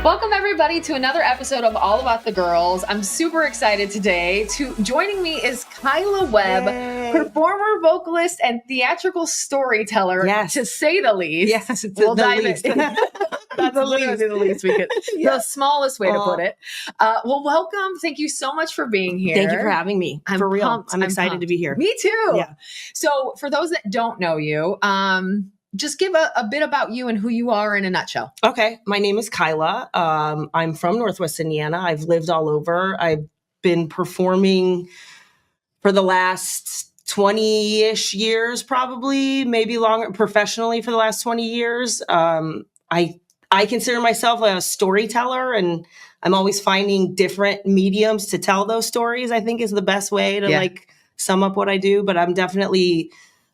Welcome everybody to another episode of All About the Girls. I'm super excited today. Joining me is Kyla Webb, performer, vocalist, and theatrical storyteller, to say the least. Yes, it's we'll the dive least. in. That's literally the least we could. The smallest way to put it. Well, welcome. Thank you so much for being here. Thank you for having me. For real. Pumped. I'm excited to be here. Me too. Yeah. So for those that don't know you, just give a bit about you and who you are in a nutshell. Okay. My name is Kyla. I'm from Northwest Indiana. I've lived all over. I've been performing for the last 20-ish years, probably, maybe longer, professionally for the last 20 years. I consider myself a storyteller, and I'm always finding different mediums to tell those stories, I think is the best way to sum up what I do. But I'm definitely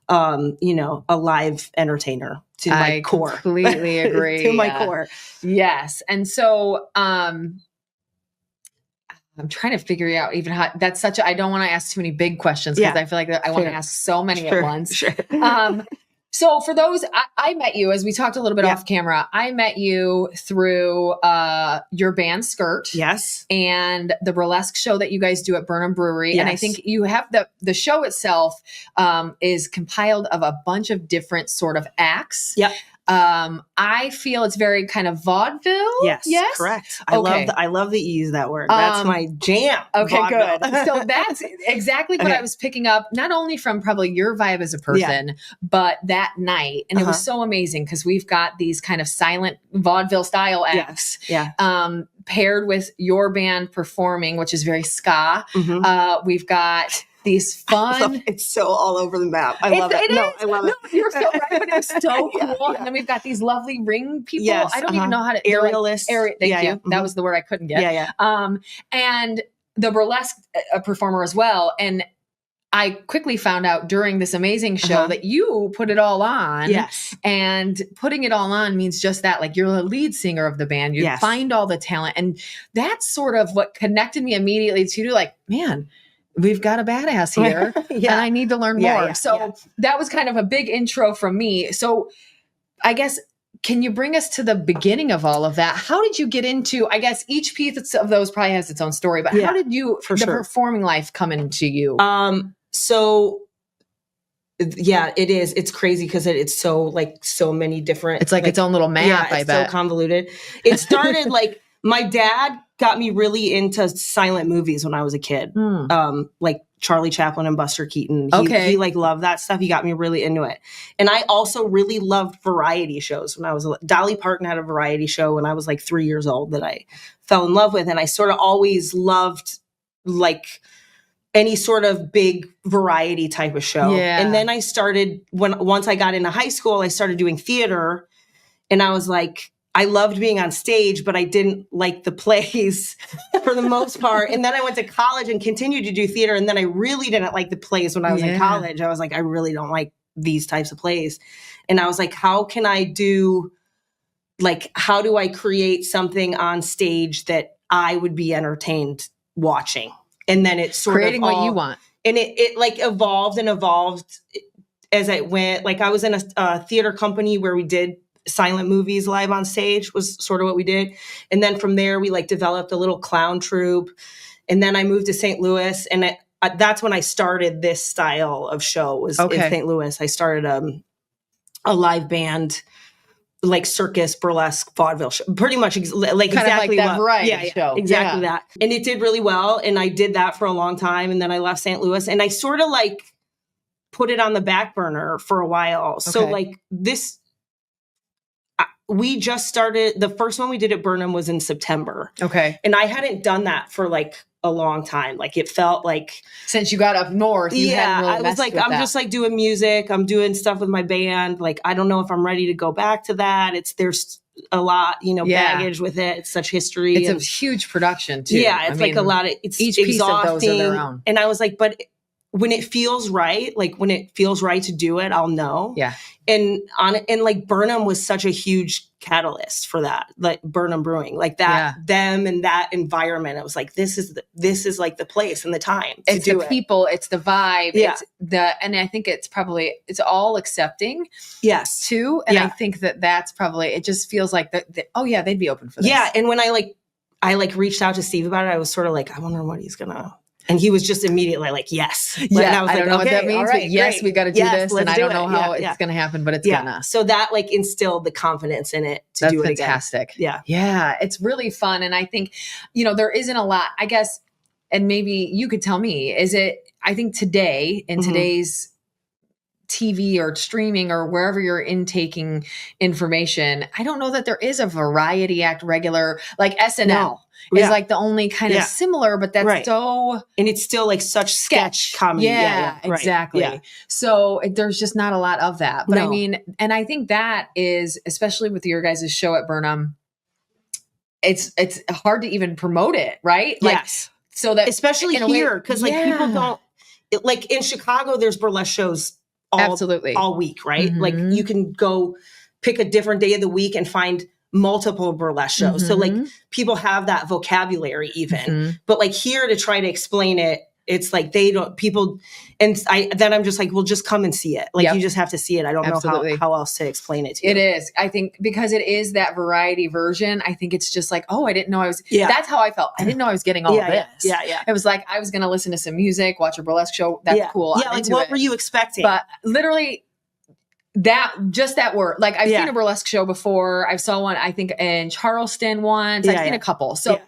a live entertainer to my core. I completely agree. To my core. Yes. And so, I'm trying to figure out even how that's I don't want to ask too many big questions because I feel like I want to ask so many at once. Sure. So for those, I met you, as we talked a little bit off camera, I met you through your band Skirt. Yes. And the burlesque show that you guys do at Burnham Brewery. Yes. And I think you have the show itself is compiled of a bunch of different sort of acts. Yep. I feel it's very kind of vaudeville. Yes. Correct. I love that you use that word. That's my jam. Okay, vaudeville. Good. So that's exactly what I was picking up, not only from probably your vibe as a person, but that night. And it was so amazing because we've got these kind of silent vaudeville style acts. Paired with your band performing, which is very ska. Mm-hmm. We've got these fun. It's so all over the map. I love it. I love it. You're so right, but it's so cool. And then we've got these lovely ring people. Yes, I don't even know how to aerialists. Thank you. Mm-hmm. That was the word I couldn't get. And the burlesque performer as well. And I quickly found out during this amazing show that you put it all on. Yes. And putting it all on means just that. Like, you're the lead singer of the band. You find all the talent. And that's sort of what connected me immediately to like, man, we've got a badass here and I need to learn more. So that was kind of a big intro from me. So I guess, can you bring us to the beginning of all of that? How did you get into, I guess each piece of those probably has its own story, but how did you, performing life come into you? So yeah, it is. It's crazy because it's so so many different. It's like its own little map. I bet. So convoluted. It started my dad got me really into silent movies when I was a kid. Like Charlie Chaplin and Buster Keaton. He loved that stuff. He got me really into it. And I also really loved variety shows when I was Dolly Parton had a variety show when I was 3 years old that I fell in love with. And I sort of always loved any sort of big variety type of show. Yeah. And then I started once I got into high school, I started doing theater, and I was I loved being on stage, but I didn't like the plays for the most part. And then I went to college and continued to do theater. And then I really didn't like the plays when I was in college. I was I really don't like these types of plays. And I was how can I do, how do I create something on stage that I would be entertained watching? And then it's sort creating of what you want. And it evolved and evolved as I went. I was in a theater company where we did silent movies live on stage was sort of what we did. And then from there, we developed a little clown troupe. And then I moved to St. Louis. And that's when I started this style of show was in St. Louis. I started a live band, circus, burlesque, vaudeville show. Pretty much exactly that variety show. Exactly that. And it did really well. And I did that for a long time. And then I left St. Louis. And I sort of put it on the back burner for a while. So this... We just started, the first one we did at Burnham was in September. Okay. And I hadn't done that for a long time. It felt since you got up north, you hadn't really I was I'm just doing music. I'm doing stuff with my band. I don't know if I'm ready to go back to that. There's a lot, baggage with it. It's such history. It's a huge production too. Yeah. It's a lot of, it's each exhausting. piece of those are their own. And I was but when it feels right, like when it feels right to do it, I'll know. Yeah. And like Burnham was such a huge catalyst for that, like Burnham Brewing, like that, them and that environment. It was like, this is like the place and the time to it's do the people, it's the vibe. Yeah. And I think it's all accepting. Yes. Too. And I think that's probably, it just feels like oh yeah, they'd be open for this. Yeah. And when I reached out to Steve about it, I was sort of like, I wonder what he's gonna. And he was just immediately like, yes. Yeah, and I was don't know what that means, right, but yes, we got to do this. And I don't know how it's going to happen, but it's gonna. So that like instilled the confidence in it to do it fantastic. Again. Yeah. It's really fun. And I think, there isn't a lot, I guess, and maybe you could tell me, I think today in today's TV or streaming or wherever you're intaking information, I don't know that there is a variety act regular, like SNL. No. Is like the only kind of similar, but that's so... And it's still like such sketch comedy. Yeah, exactly. Yeah. So there's just not a lot of that. But I mean, and I think that is, especially with your guys' show at Burnham, it's hard to even promote it, right? Yes. So that... Especially here, because like people don't... Like in Chicago, there's burlesque shows all week, right? Mm-hmm. Like you can go pick a different day of the week and find multiple burlesque shows. So like people have that vocabulary even, but like here to try to explain it, it's like then I'm just like, well, just come and see it. Like you just have to see it. I don't know how else to explain it to you. It is. I think because it is that variety version, I think it's just like, oh, I didn't know I was, that's how I felt. I didn't know I was getting all of this. Yeah. It was like, I was going to listen to some music, watch a burlesque show. That's cool. Yeah. Like what were you expecting? But literally, that word, like I've seen a burlesque show before. I saw one, I think in Charleston once. I've seen a couple. So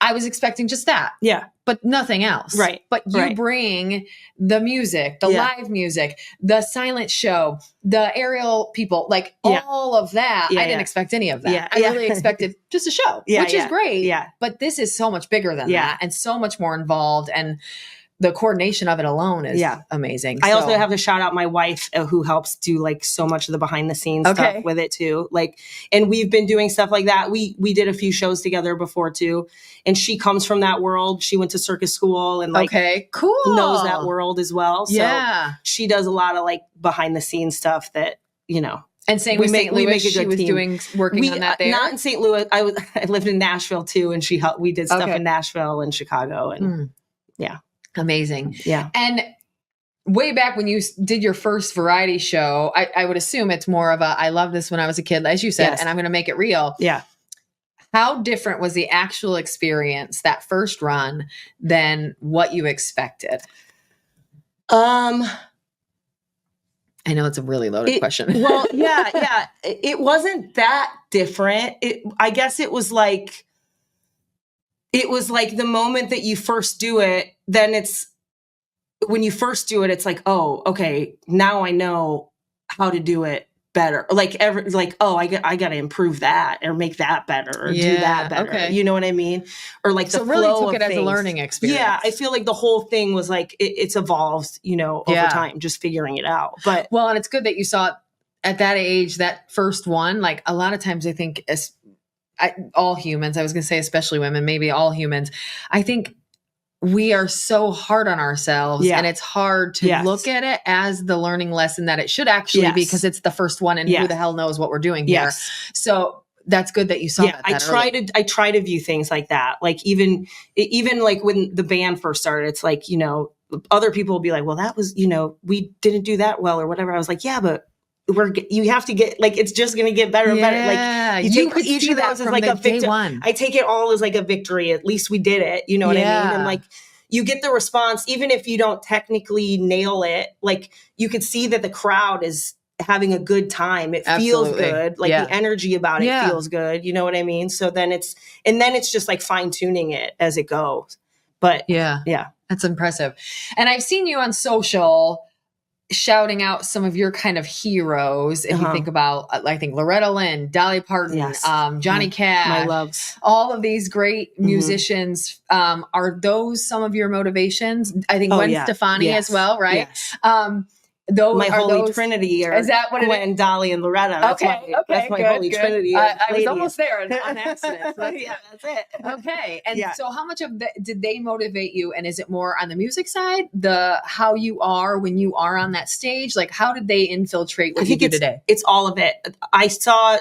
I was expecting just that. Yeah. But nothing else. Right. But you bring the music, the live music, the silent show, the aerial people, like all of that. I didn't expect any of that. Yeah. I really expected just a show, which is great. Yeah. But this is so much bigger than that and so much more involved. And the coordination of it alone is amazing. I also have to shout out my wife who helps do like so much of the behind the scenes stuff with it too. Like, and we've been doing stuff like that. We did a few shows together before too. And she comes from that world. She went to circus school and like knows that world as well. So she does a lot of like behind the scenes stuff that, And same with St. Louis, she was working on that there? Not in St. Louis. I lived in Nashville too. And we did stuff in Nashville and Chicago and Amazing. Yeah. And way back when you did your first variety show, I would assume it's more of I love this when I was a kid, as you said, and I'm going to make it real. Yeah. How different was the actual experience, that first run, than what you expected? I know it's a really loaded question. Well, yeah. It wasn't that different. I guess it was like the moment that you first do it, then when you first do it, it's like, oh, okay, now I know how to do it better. Like I got to improve that or make that better or do that better. Okay. You know what I mean? Or like the really flow took it of as a learning experience. Yeah, I feel like the whole thing was like it's evolved, over time, just figuring it out. But and it's good that you saw it at that age, that first one. Like a lot of times, I think all humans, I was going to say especially women, maybe all humans, I think we are so hard on ourselves and it's hard to look at it as the learning lesson that it should actually be, because it's the first one and who the hell knows what we're doing here. So that's good that you saw that. I try to view things like that. Like even like when the band first started, it's like, other people will be like, well, that was, we didn't do that well or whatever. I was like, yeah, but you have to get, like, it's just going to get better and better. Like you take each of those as like a victory. I take it all as like a victory. At least we did it. You know what I mean? And like, you get the response, even if you don't technically nail it, like you could see that the crowd is having a good time. It feels good. Like the energy about it feels good. You know what I mean? So then it's just like fine tuning it as it goes. But yeah, that's impressive. And I've seen you on social shouting out some of your kind of heroes. If you think about, I think Loretta Lynn, Dolly Parton, Johnny Cash, my loves, all of these great musicians. Are those some of your motivations? I think Gwen Stefani as well, right? Yes. my holy trinity, or is that what Gwen, Dolly, and Loretta. That's my good, holy trinity. I was almost there on accident. So yeah, that's it. Okay. And so how much of that did they motivate you? And is it more on the music side, the how you are when you are on that stage? Like, how did they infiltrate what you do today? It's all of it. I saw,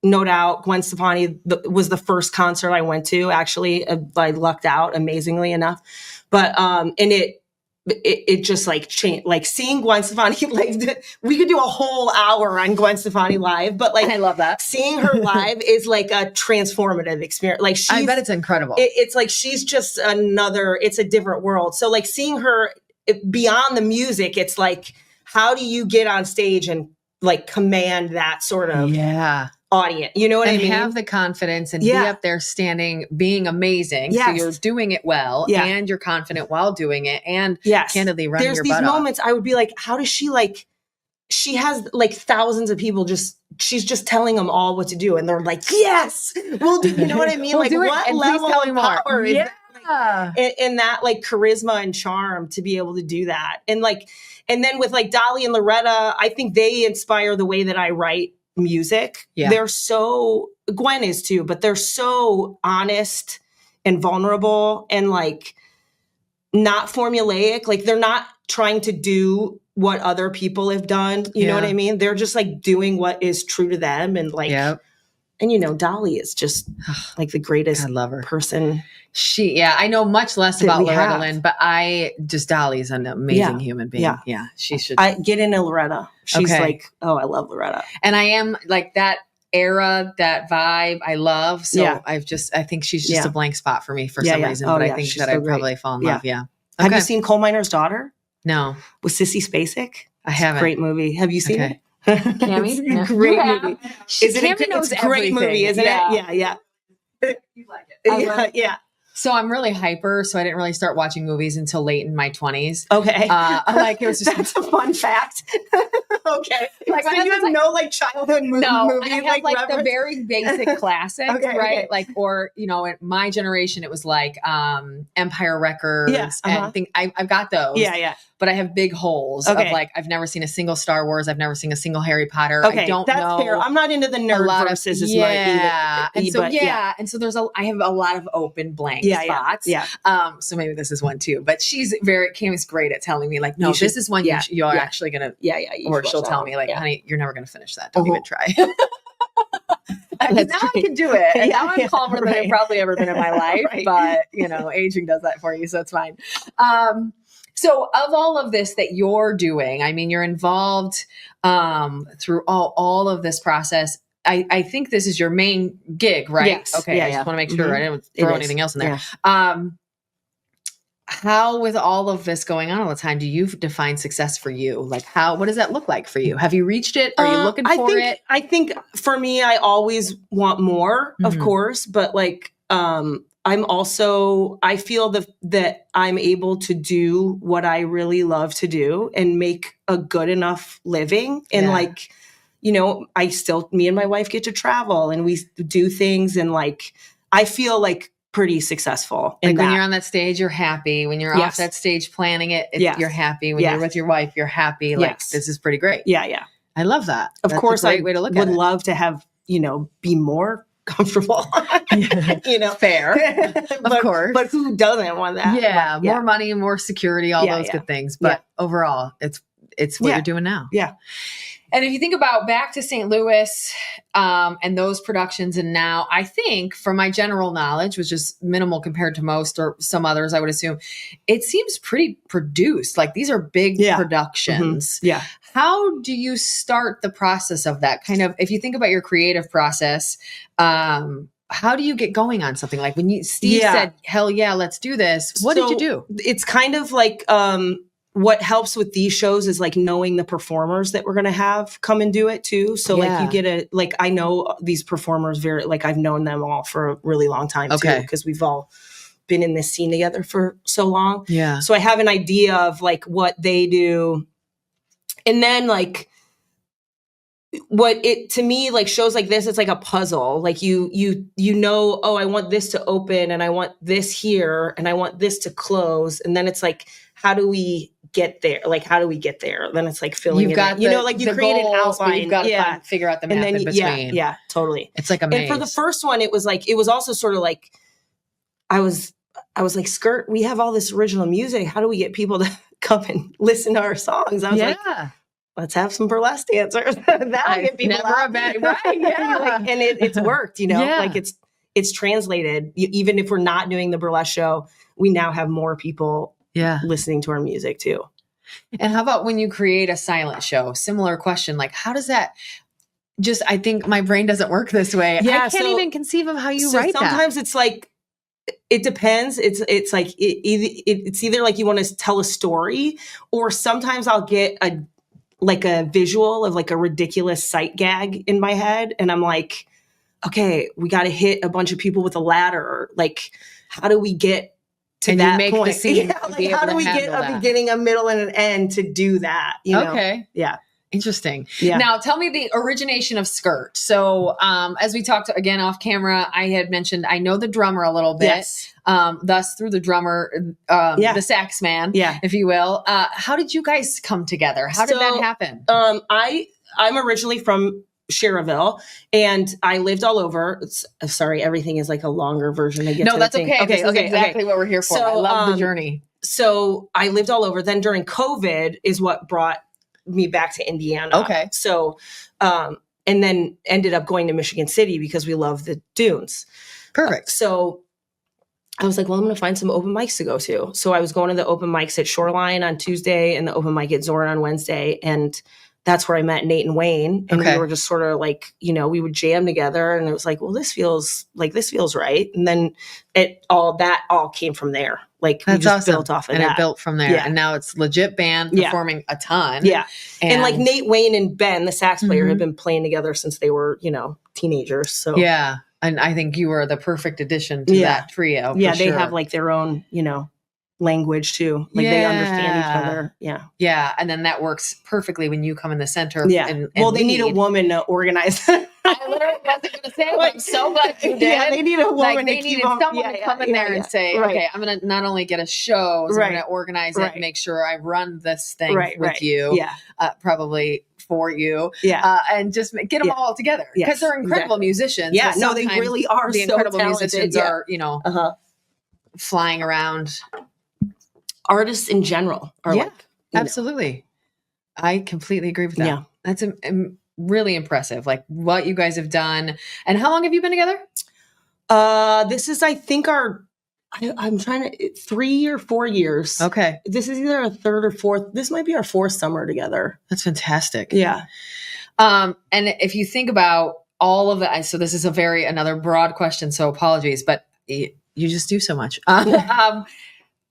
no doubt, Gwen Stefani was the first concert I went to. Actually, I lucked out amazingly enough. But and it just like changed. Like seeing Gwen Stefani live, we could do a whole hour on Gwen Stefani live, but like I love that. Seeing her live is like a transformative experience. Like I bet it's incredible. It's like she's just it's a different world. So like seeing her beyond the music, it's like, how do you get on stage and like command that sort of audience? You know what I mean? Have the confidence and be up there standing, being amazing. So you're doing it well and you're confident while doing it and candidly running your butt off. There's these moments I would be like, how does she like, she has like thousands of people she's just telling them all what to do. And they're like, yes, we'll do, you know what I mean? Like what level of power is that, in that like charisma and charm to be able to do that. And like, and then with like Dolly and Loretta, I think they inspire the way that I write music. They're so, Gwen is too, but they're so honest and vulnerable and like not formulaic. Like they're not trying to do what other people have done. You know what I mean? They're just like doing what is true to them. And like, and you know, Dolly is just like the greatest person. I know much less about Loretta Lynn, but Dolly's an amazing human being. Yeah. She should. I get into Loretta. She's like, oh, I love Loretta. And I am like that era, that vibe I love. So I think she's just a blank spot for me for some reason, but I think that I'd probably fall in love. Yeah. Okay. Have you seen Coal Miner's Daughter? No. With Sissy Spacek? I haven't. Great movie. Have you seen it? Cammy? No. Great movie. Cammy knows it's a great movie, isn't it? Yeah. You like it. Yeah. So I'm really hyper. So I didn't really start watching movies until late in my 20s. Okay. It was just that's a fun fact. Okay. Like, so you have no like childhood movie? No, I have like the very basic classics, right? Okay. Like, or you know, in my generation, it was like Empire Records, and I've got those. Yeah. But I have big holes of like I've never seen a single Star Wars. I've never seen a single Harry Potter. Okay, that's fair. I'm not into the nerd verses as much either. And so I have a lot of open blank spots. Yeah. So maybe this is one too. But Cammy's great at telling me like, no, this is one you're actually gonna. Or she'll tell me like, honey, you're never gonna finish that. Don't even try. Now I can do it. And now I'm calmer than I've probably ever been in my life. But you know, aging does that for you, so it's fine. So of all of this that you're doing, I mean, you're involved through all of this process. I think this is your main gig, right? Yes. Okay. I just want to make sure I didn't throw anything else in there. Yeah. How, with all of this going on all the time, do you define success for you? Like what does that look like for you? Have you reached it? Are you looking for it? I think for me, I always want more, of course, but like, I feel that I'm able to do what I really love to do and make a good enough living. And like, you know, me and my wife get to travel and we do things. And like, I feel like pretty successful. Like when you're on that stage, you're happy. When you're off that stage planning it, you're happy. When you're with your wife, you're happy. Like this is pretty great. Yeah. I love that. Of course, a great way to look at it. Would love to have, you know, be more comfortable. You know, fair. Of course. But who doesn't want that? Yeah. More money, more security, all those good things. But overall, it's what you're doing now. Yeah. And if you think about back to St. Louis and those productions and now, I think from my general knowledge, which is minimal compared to most or some others, I would assume, it seems pretty produced. Like these are big productions. Mm-hmm. Yeah. How do you start the process of that? Kind of, if you think about your creative process, how do you get going on something? Like when Steve said, hell yeah, let's do this. What did you do? It's kind of like, what helps with these shows is like knowing the performers that we're going to have come and do it too. So like you get I know these performers I've known them all for a really long time too, because we've all been in this scene together for so long. Yeah. So I have an idea of like what they do. And then like what it to me like shows like this, it's like a puzzle. Like you know, oh, I want this to open and I want this here and I want this to close. And then it's like, how do we get there? Like, how do we get there? Then it's like filling it in. You know, like you create an outline. You've got to figure out the map in between. Yeah, totally. It's like a maze. And for the first one, it was also sort of like, I was like, Skirt, we have all this original music. How do we get people to come and listen to our songs? I was like, let's have some burlesque dancers. That'll get people never a bad, right? Yeah. And it's worked, you know, like it's translated. Even if we're not doing the burlesque show, we now have more people listening to our music too. And how about when you create a silent show? Similar question. Like, how does that I think my brain doesn't work this way. I can't even conceive of how you write that. Sometimes it's like, it depends. It's like, it's either like you want to tell a story, or sometimes I'll get a visual of like a ridiculous sight gag in my head. And I'm like, okay, we got to hit a bunch of people with a ladder. Like, how do we get to that point? The scene how do we get a beginning, a middle, and an end to do that? You know? Okay. Yeah. Interesting. Yeah. Now tell me the origination of Skirt. So, as we talked again off camera, I had mentioned, I know the drummer a little bit, thus through the drummer, the sax man, if you will. How did you guys come together? How did that happen? I'm originally from Cherville, and I lived all over. Sorry, everything is like a longer version to get to that's okay. Okay, this is exactly what we're here for. So, I love the journey. So I lived all over. Then during COVID is what brought me back to Indiana. Okay. So, and then ended up going to Michigan City because we love the dunes. Perfect. So I was like, well, I'm going to find some open mics to go to. So I was going to the open mics at Shoreline on Tuesday and the open mic at Zorn on Wednesday. And that's where I met Nate and Wayne. And we were just sort of like, you know, we would jam together, and it was like, well, this feels right. And then it all came from there. Like, we just built off of that. And it built from there. Yeah. And now it's legit band performing a ton. Yeah. And like Nate, Wayne, and Ben, the sax player, have been playing together since they were, you know, teenagers. So yeah. And I think you were the perfect addition to that trio. Yeah. They have like their own, you know, language too. Like they understand each other. Yeah. Yeah. And then that works perfectly when you come in the center. Yeah. And they need a woman to organize. I literally wasn't going to say it, but I'm so glad you did. Yeah, they need a woman. Like, they needed someone to come in there and say, okay, I'm going to not only get a show, I'm going to organize it, make sure I run this thing with you, probably for you, and just get them all together, because they're incredible musicians. Yeah, no, they really are. The incredible musicians are, you know, flying around. Artists in general are like, absolutely. I completely agree with that. Yeah. That's really impressive. Like what you guys have done. And how long have you been together? This is, I think I'm trying to 3 or 4 years. Okay. This is either a third or fourth. This might be our fourth summer together. That's fantastic. Yeah. And if you think about all of that, so this is another broad question, so apologies, but you just do so much.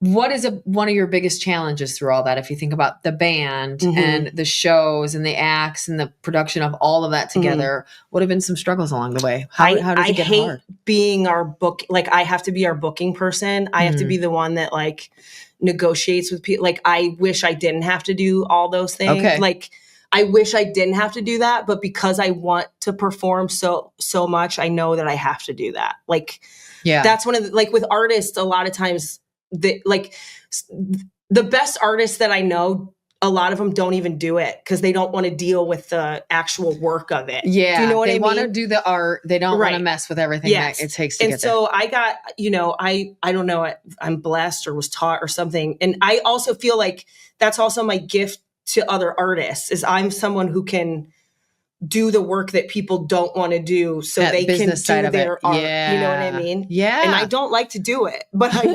What is one of your biggest challenges through all that? If you think about the band and the shows and the acts and the production of all of that together, what have been some struggles along the way? How does it get hard? I hate being our book. Like, I have to be our booking person. I have to be the one that like negotiates with people. Like, I wish I didn't have to do all those things. Okay. Like, I wish I didn't have to do that, but because I want to perform so much, I know that I have to do that. Like, that's one of the, like with artists, a lot of times, the best artists that I know, a lot of them don't even do it because they don't want to deal with the actual work of it. Yeah. Do you know what I mean? They want to do the art. They don't want to mess with everything that it takes to get there. And so I got, you know, I don't know, I'm blessed or was taught or something. And I also feel like that's also my gift to other artists, is I'm someone who can do the work that people don't want to do, so that they can do their art. You know what I mean? Yeah. And I don't like to do it, but I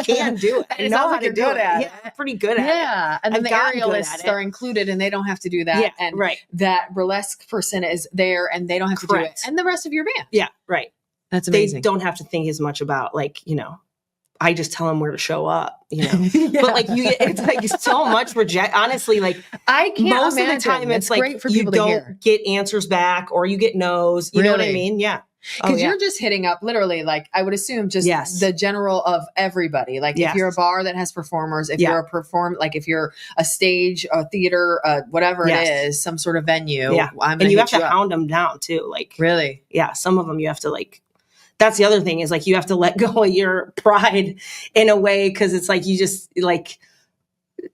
can do it. I know how to do it. Yeah, I'm pretty good at it. Yeah. And then the aerialists are included and they don't have to do that. Yeah, and that burlesque person is there and they don't have to do it. And the rest of your band. Yeah, right. That's amazing. They don't have to think as much about, like, you know, I just tell them where to show up, you know. But like it's like so much honestly, like I can't most imagine. Of the time it's like great for you people don't get answers back or you get no's. You know what I mean? Yeah. Because you're just hitting up literally, like, I would assume just the general of everybody. Like if you're a bar that has performers, if you're like if you're a stage, a theater, whatever it is, some sort of venue. Yeah. And you have to hound them down too. Like really? Yeah. Some of them you have to like, that's the other thing is like, you have to let go of your pride in a way. Cause it's like, you just like,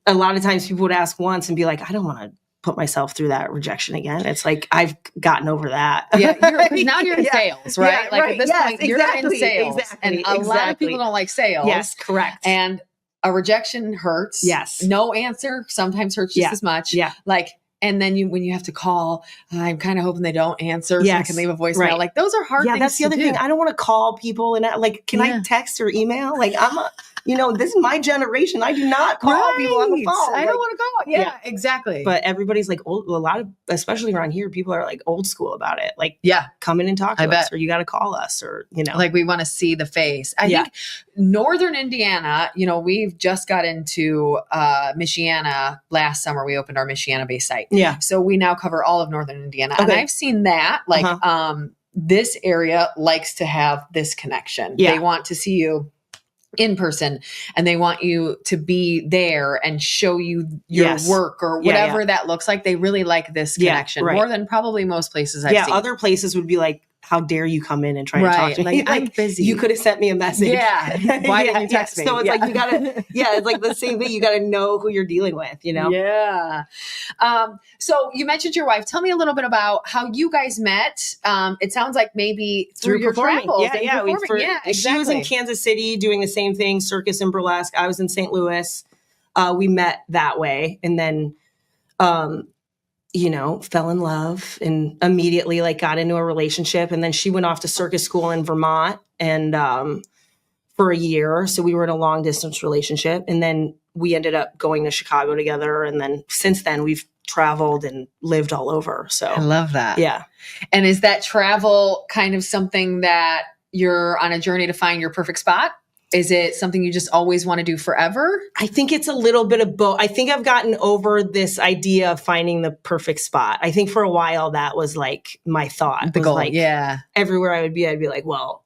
a lot of times people would ask once and be like, I don't want to put myself through that rejection again. It's like, I've gotten over that. Yeah. Because now you're in sales, right? Yeah, like right. at this point, you're in sales. And a lot of people don't like sales. Yes, correct. And a rejection hurts. Yes. No answer sometimes hurts just as much. Yeah. Like, and then when you have to call, I'm kind of hoping they don't answer so I can leave a voicemail. Right. Like those are hard things that's the other to thing. do. I don't want to call people and like, can I text or email? Like this is my generation. I do not call people on the phone. I don't want to call. Yeah, exactly. But everybody's like old. A lot of, especially around here, people are like old school about it. Like, come in and talk to us, or you got to call us, or like we want to see the face. I think Northern Indiana. We've just got into Michiana last summer. We opened our Michiana-based site. Yeah. So we now cover all of Northern Indiana, and I've seen that. Like, this area likes to have this connection. They want to see you in person, and they want you to be there and show you your work or whatever that looks like. They really like this connection more than probably most places I've seen. Other places would be like, how dare you come in and try to talk to me? Like, I'm busy. You could have sent me a message. Yeah. Why didn't you text me? So it's like, you gotta, it's like the same thing. You gotta know who you're dealing with, Yeah. So you mentioned your wife. Tell me a little bit about how you guys met. It sounds like maybe through your travels. Exactly. She was in Kansas City doing the same thing, circus and burlesque. I was in St. Louis. We met that way. And then, fell in love and immediately got into a relationship. And then she went off to circus school in Vermont and for a year. So we were in a long distance relationship. And then we ended up going to Chicago together. And then since then we've traveled and lived all over. So I love that. Yeah. And is that travel kind of something that you're on a journey to find your perfect spot? Is it something you just always want to do forever? I think it's a little bit of both. I think I've gotten over this idea of finding the perfect spot. I think for a while that was like my thought. The goal, everywhere I would be, I'd be like, well,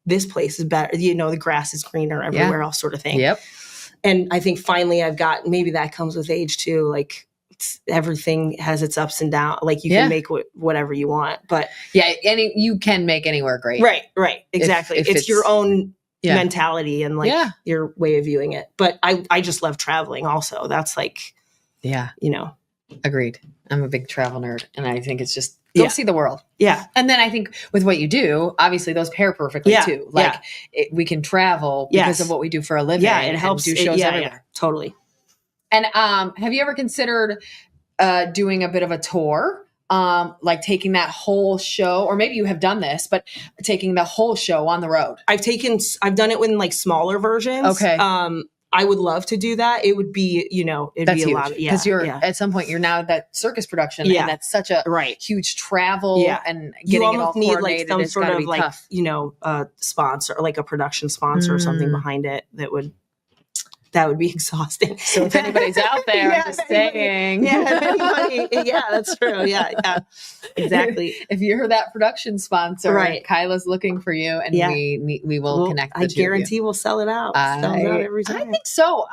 this place is better. The grass is greener everywhere else, sort of thing. Yep. And I think finally I've got, maybe that comes with age too. Like everything has its ups and downs. Like you can make whatever you want, but you can make anywhere great. Right. Exactly. If it's your own mentality and your way of viewing it. But I just love traveling also. That's like, agreed. I'm a big travel nerd, and I think it's just go see the world. Yeah. And then I think with what you do, obviously those pair perfectly too. Like we can travel because of what we do for a living. Yeah. It helps. Do shows everywhere. Yeah, totally. And have you ever considered doing a bit of a tour? Like taking that whole show, or maybe you have done this, but taking the whole show on the road. I've done it in smaller versions. Okay. I would love to do that. It would be, That's be a huge, lot. Because you're at some point you're now that circus production, and that's such a huge travel and getting it all coordinated. You need some sort of tough. Sponsor, like a production sponsor or something behind it that would be exhausting. So if anybody's out there, I'm just saying. That's true. Yeah, exactly. If you're that production sponsor, Kyla's looking for you, and we will connect. I guarantee we'll sell it out. Sell it out every time. I think so.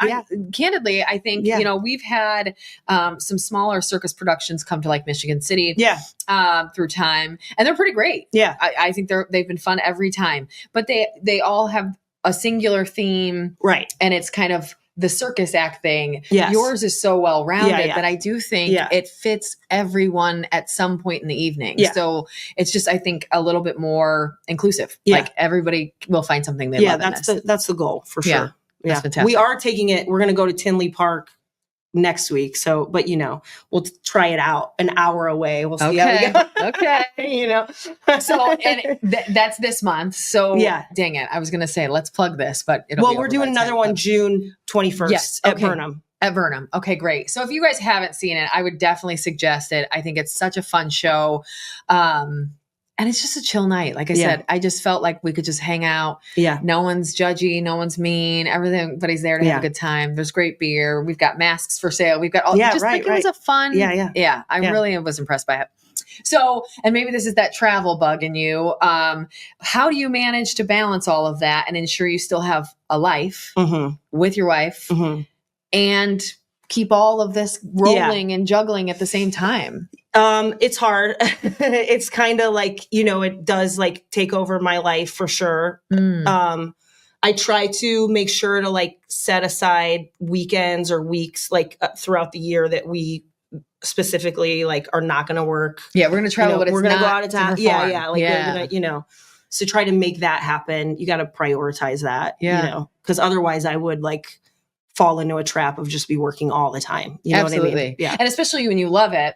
Candidly, I think we've had some smaller circus productions come to Michigan City. Through time, and they're pretty great. Yeah, I think they've been fun every time, but they all have a singular theme, right? And it's kind of the circus act thing. Yes. Yours is so well rounded that I do think it fits everyone at some point in the evening. Yeah. So it's just, I think, a little bit more inclusive. Yeah. Like everybody will find something they love. Yeah, that's the goal for sure. Yeah. That's fantastic. We are taking it. We're going to go to Tinley Park next week. So, but we'll try it out an hour away. We'll see how we go. Okay. So, and that's this month. So dang it. I was going to say, let's plug this, but we're doing another one June 21st at Burnham. At Burnham. Okay, great. So if you guys haven't seen it, I would definitely suggest it. I think it's such a fun show. And it's just a chill night. Like I said, I just felt like we could just hang out. Yeah. No one's judgy. No one's mean. Everybody's there to have a good time. There's great beer. We've got masks for sale. We've got all it was a fun. Yeah. I really was impressed by it. So, and maybe this is that travel bug in you. How do you manage to balance all of that and ensure you still have a life with your wife and keep all of this rolling and juggling at the same time? It's hard. It's kind of like, it does take over my life for sure. I try to make sure to like set aside weekends or weeks like throughout the year that we specifically like are not going to work. Yeah, we're going to travel, but we're going to go out of town. Yeah, like we're going to, so try to make that happen. You got to prioritize that, because otherwise I would like fall into a trap of just be working all the time. You know what I mean? Yeah. And especially when you love it,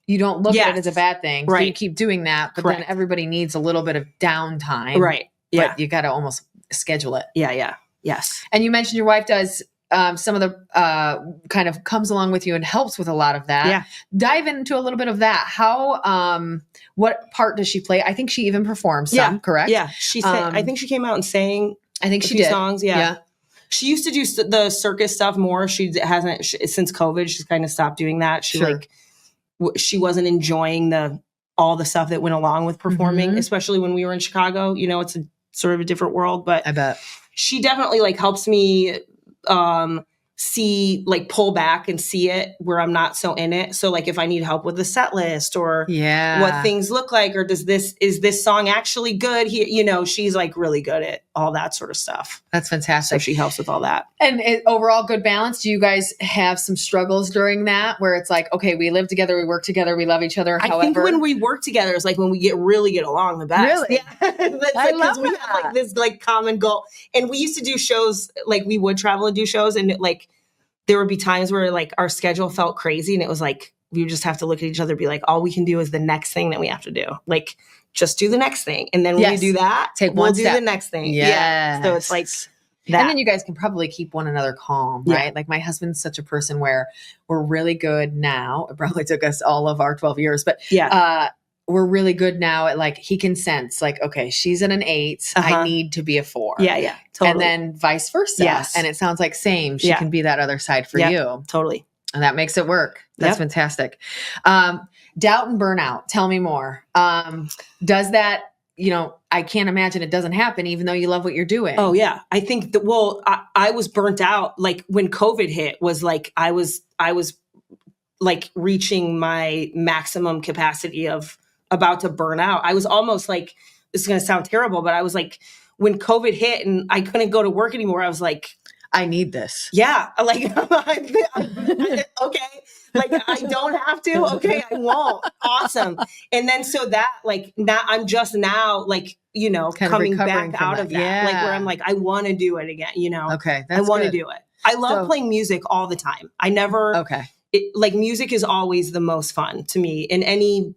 you don't look at it as a bad thing. Right. So you keep doing that, but then everybody needs a little bit of downtime. Right. Yeah. But you got to almost schedule it. Yeah. Yeah. Yes. And you mentioned your wife does some of the kind of comes along with you and helps with a lot of that. Yeah. Dive into a little bit of that. How, what part does she play? I think she even performs some, correct? Yeah. She sang, I think she came out and sang a few songs. Yeah. She used to do the circus stuff more. She hasn't since COVID. She's kind of stopped doing that. She she wasn't enjoying all the stuff that went along with performing, especially when we were in Chicago. It's a sort of a different world, but I bet she definitely like helps me see, like pull back and see it where I'm not so in it. So like if I need help with the set list or what things look like, or is this song actually good here? She's like really good at all that sort of stuff. That's fantastic. So she helps with all that. And overall good balance. Do you guys have some struggles during that where it's like, okay, we live together, we work together, we love each other. I think when we work together is like when we really get along the best. Really? Yeah. I love we have like this like common goal. And we used to do shows, like we would travel and do shows, and like there would be times where like our schedule felt crazy, and it was like we would just have to look at each other and be like, all we can do is the next thing that we have to do. Like just do the next thing. And then when we do that, we'll do the next thing. Yes. Yeah. So it's like that. And then you guys can probably keep one another calm, right? Like my husband's such a person where we're really good now. It probably took us all of our 12 years, but we're really good now at like, he can sense like, okay, she's at an 8. I need to be a 4. Yeah. Yeah. Totally. And then vice versa. Yes. And it sounds like same. She can be that other side for you. Totally. And that makes it work. That's fantastic. Doubt and burnout. Tell me more. Does that, I can't imagine it doesn't happen even though you love what you're doing. Oh yeah. I think that, I was burnt out. Like when COVID hit was like, I was like reaching my maximum capacity of about to burn out. I was almost like, this is going to sound terrible, but I was like, when COVID hit and I couldn't go to work anymore, I was like, I need this. Yeah. Like, okay. Like I don't have to. Okay. I won't. Awesome. And then, so that like, now I'm just now like, kind coming back out of that. Yeah. Like where I'm like, I want to do it again, Okay. I want to do it. I love playing music all the time. I never, like music is always the most fun to me in any,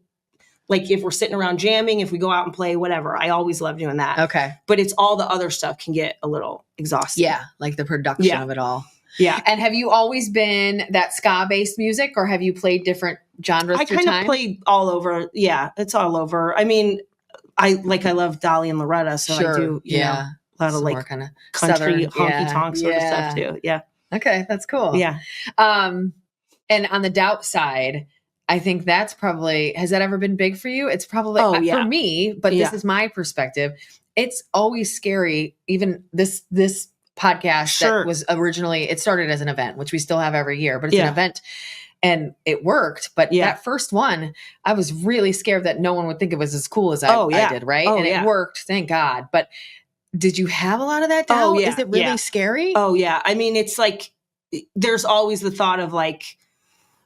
like if we're sitting around jamming, if we go out and play, whatever, I always love doing that. Okay. But it's all the other stuff can get a little exhausting. Yeah. Like the production of it all. Yeah. And have you always been that ska based music or have you played different genres through time? I kind of played all over. Yeah. It's all over. I mean, I love Dolly and Loretta. So I do, a lot of like kind of country honky tonk sort of stuff too. Yeah. Okay. That's cool. Yeah. And on the doubt side, I think that's probably, has that ever been big for you? It's probably for me, but this is my perspective. It's always scary. Even this podcast that was originally, it started as an event, which we still have every year, but it's an event and it worked. But that first one, I was really scared that no one would think it was as cool as I did. Right. And it worked. Thank God. But did you have a lot of that doubt? Is it really scary? Oh yeah. I mean, it's like, there's always the thought of like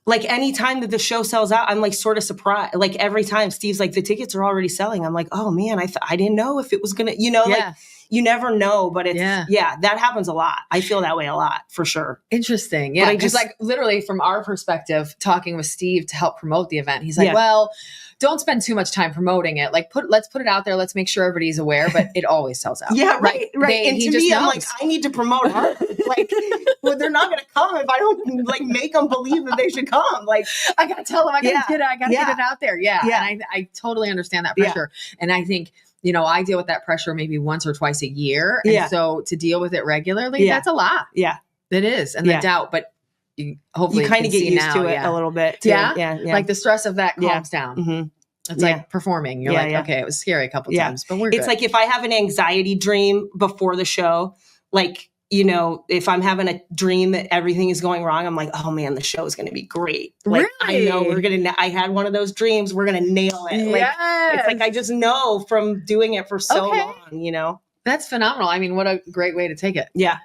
any time that the show sells out, I'm like sort of surprised. Like every time Steve's like, the tickets are already selling. I'm like, oh man, I didn't know if it was going to, like you never know, but it's, that happens a lot. I feel that way a lot for sure. Interesting. Yeah. Because like literally from our perspective, talking with Steve to help promote the event, he's like, well, don't spend too much time promoting it. Like let's put it out there. Let's make sure everybody's aware, but it always sells out. Yeah. Right. And to me, I'm like, I need to promote it. Like, well, they're not going to come if I don't like make them believe that they should come. Like, I got to tell them, I got to get it out there. Yeah. And I totally understand that pressure. And I think, I deal with that pressure maybe once or twice a year. And so to deal with it regularly, that's a lot. Yeah. It is. And the doubt, but hopefully you kind of get used to it a little bit too. Yeah. Like the stress of that calms down. Mm-hmm. It's like performing. You're like, okay, it was scary a couple times, but we're good. It's like if I have an anxiety dream before the show, like, if I'm having a dream that everything is going wrong, I'm like, oh man, the show is going to be great. Like, really? I know I had one of those dreams. We're going to nail it. Like, it's like, I just know from doing it for so long, That's phenomenal. I mean, what a great way to take it. Yeah.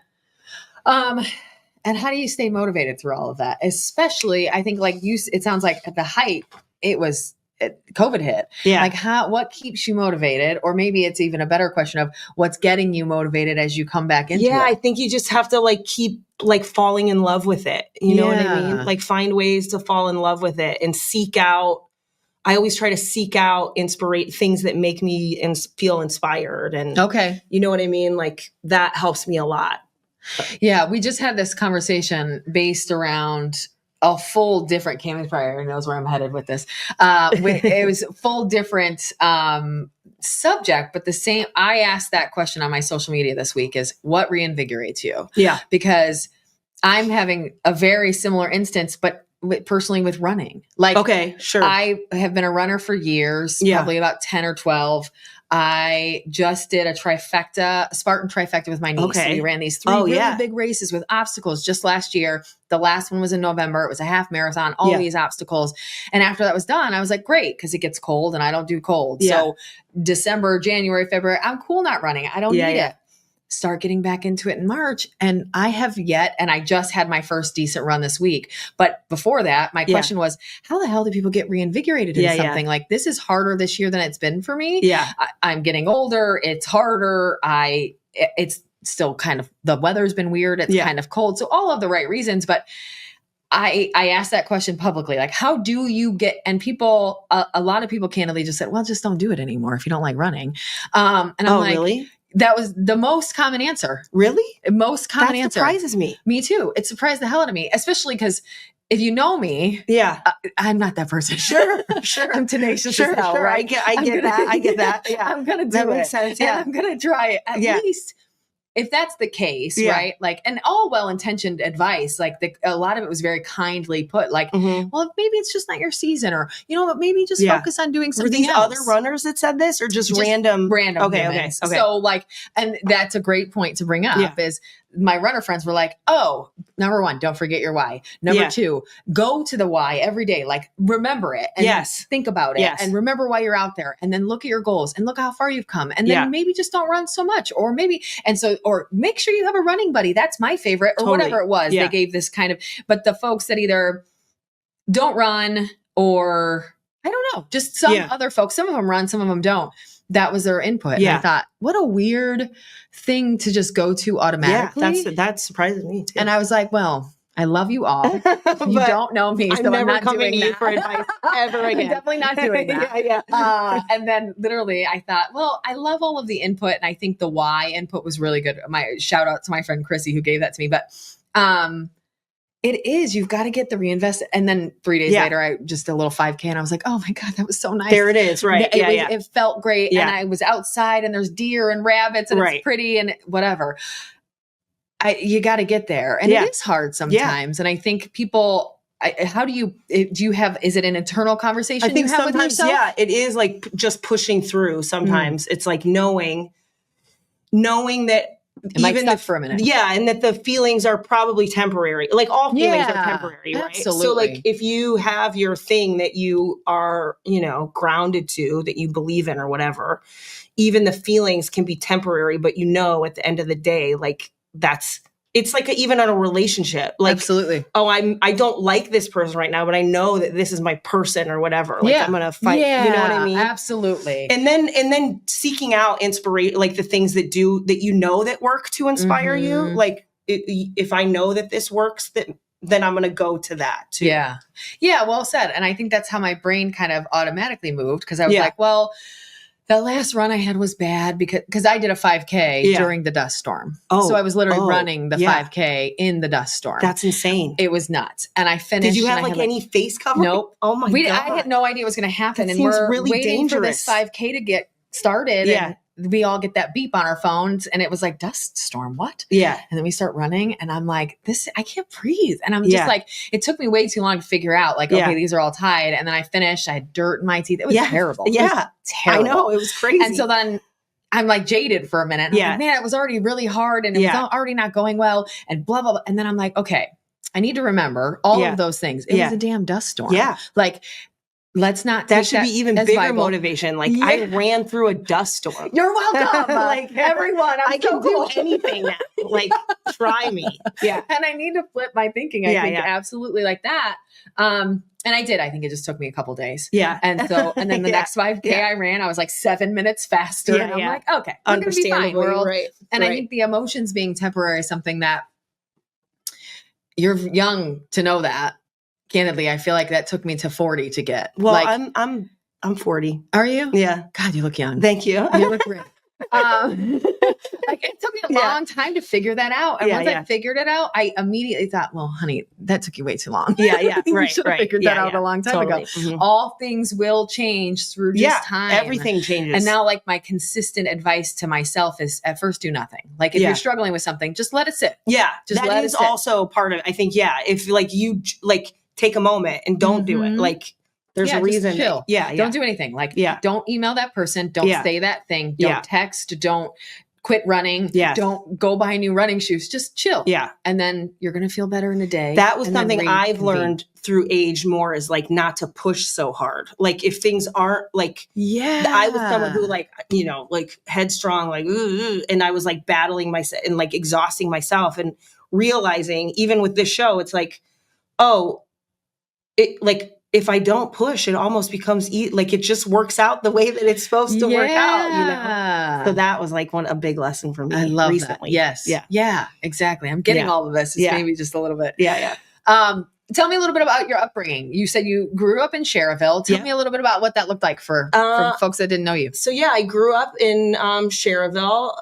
And how do you stay motivated through all of that? Especially, I think it sounds like at the height, COVID hit. Yeah. Like what keeps you motivated? Or maybe it's even a better question of what's getting you motivated as you come back into it. I think you just have to like keep like falling in love with it. You know what I mean? Like find ways to fall in love with it and seek out. I always try to seek out things that make me feel inspired. And you know what I mean? Like that helps me a lot. Yeah. We just had this conversation based around a full different, Cammie Pryor knows where I'm headed with this. It was a full different subject, but the same. I asked that question on my social media this week is what reinvigorates you? Yeah. Because I'm having a very similar instance, but personally with running. Like, okay, sure. I have been a runner for years, probably about 10 or 12. I just did a Spartan trifecta with my niece. Okay. We ran these 3 really big races with obstacles just last year. The last one was in November. It was a half marathon, all these obstacles. And after that was done, I was like, great, because it gets cold and I don't do cold. So December, January, February, I'm cool not running. I don't need it. Start getting back into it in March. And I just had my first decent run this week. But before that, my question was, how the hell do people get reinvigorated in something? Like this is harder this year than it's been for me. Yeah. I'm getting older. It's harder. It's still kind of, the weather's been weird. It's kind of cold. So all of the right reasons, but I asked that question publicly, like, how do you get, and people, a lot of people candidly just said, well, just don't do it anymore if you don't like running. And I'm like, really? That was the most common answer. Really? Most common answer. That surprises me. Me too. It surprised the hell out of me, especially because if you know me, I'm not that person. Sure. I'm tenacious as hell, right? I get that. Yeah. I'm going to do that it. Makes sense. Yeah. And I'm going to try it at least. If that's the case, right? Like, and all well-intentioned advice, like a lot of it was very kindly put, like, well, maybe it's just not your season, or, you know what, maybe just focus on doing something else. Were these other runners that said this, or just random? Random. Okay. So like, and that's a great point to bring up is my runner friends were like, oh, number 1, don't forget your why. Number 2, go to the why every day. Like remember it and think about it and remember why you're out there, and then look at your goals and look how far you've come. And then maybe just don't run so much, or maybe, or make sure you have a running buddy. That's my favorite, or whatever it was. They gave this kind of, but the folks that either don't run or I don't know, just some other folks, some of them run, some of them don't. That was their input. And I thought, what a weird thing to just go to automatically. Yeah, that surprises me too. And I was like, well, I love you all. You don't know me, so I'm not doing that for advice ever again. I'm definitely not doing that. And then literally I thought, well, I love all of the input. And I think the why input was really good. My shout out to my friend Chrissy who gave that to me. But it is, you've got to get the reinvest. And then 3 days later, I just a little 5K and I was like, oh my God, that was so nice. There it is. Right. It felt great. And I was outside and there's deer and rabbits and it's pretty and whatever. You got to get there. And it is hard sometimes. And I think people, how do you have, is it an internal conversation I think you have with yourself? It is like just pushing through sometimes. It's like knowing that, it might stop for a minute. Yeah. And that the feelings are probably temporary. Like all feelings are temporary, right? Absolutely. So like if you have your thing that you are, grounded to, that you believe in or whatever, even the feelings can be temporary, but at the end of the day, like it's like even on a relationship, like, absolutely. Oh, I don't like this person right now, but I know that this is my person or whatever. Like I'm going to fight. Yeah, you know what I mean? Absolutely. And then seeking out inspiration, like the things that that work to inspire you. Like if I know that this works, then I'm going to go to that too. Yeah. Yeah. Well said. And I think that's how my brain kind of automatically moved. Cause I was like, well, that last run I had was bad because I did a 5K during the dust storm. So I was literally running the 5K in the dust storm. That's insane. It was nuts. And I finished. Did you have any face covering? Nope. Oh my God. I had no idea what was going to happen. That and seems we're really waiting dangerous. for this 5K to get started. Yeah. And we all get that beep on our phones and it was like dust storm. What? Yeah. And then we start running and I'm like, I can't breathe. And I'm just like, it took me way too long to figure out like, okay, these are all tied. And then I finished, I had dirt in my teeth. It was terrible. Yeah. It was terrible. I know. It was crazy. And so then I'm like jaded for a minute. I'm like, man, it was already really hard and it was already not going well and blah, blah, blah. And then I'm like, okay, I need to remember all of those things. It was a damn dust storm. Yeah. Like let's not. That should be even bigger motivation. Like I ran through a dust storm. You're welcome. Like everyone, I can do anything now. Like try me. Yeah. And I need to flip my thinking. I think absolutely like that. And I did. I think it just took me a couple days. Yeah. And then the next 5K I ran, I was like 7 minutes faster. And I'm like, okay, we're gonna be fine, world. Right. And I think the emotions being temporary is something that you're young to know that. Candidly, I feel like that took me to 40 to get. Well, like, I'm 40. Are you? Yeah. God, you look young. Thank you. You look great. Like it took me a long time to figure that out. And once I figured it out, I immediately thought, well, honey, that took you way too long. Yeah. You should have figured that out a long time ago. Mm-hmm. All things will change through just time. Everything changes. And now like my consistent advice to myself is at first do nothing. Like if you're struggling with something, just let it sit. Yeah. Just that is also part of it. I think, if like you like take a moment and don't do it, like there's a reason. Chill. Don't do anything. Like, don't email that person. Don't say that thing. Don't text. Don't quit running. Don't go buy new running shoes. Just chill. And then you're going to feel better in a day. That was something I've learned through age more is like not to push so hard. Like if things aren't like, I was someone who like, like headstrong, like, and I was like battling myself and like exhausting myself and realizing even with this show, it's like, if I don't push, it almost becomes like it just works out the way that it's supposed to work out, So that was like a big lesson for me. I love recently. That. Yes. Yeah, exactly. I'm getting all of this. It's maybe just a little bit. Tell me a little bit about your upbringing. You said you grew up in Cherville. Tell me a little bit about what that looked like for folks that didn't know you. So I grew up in Cherville.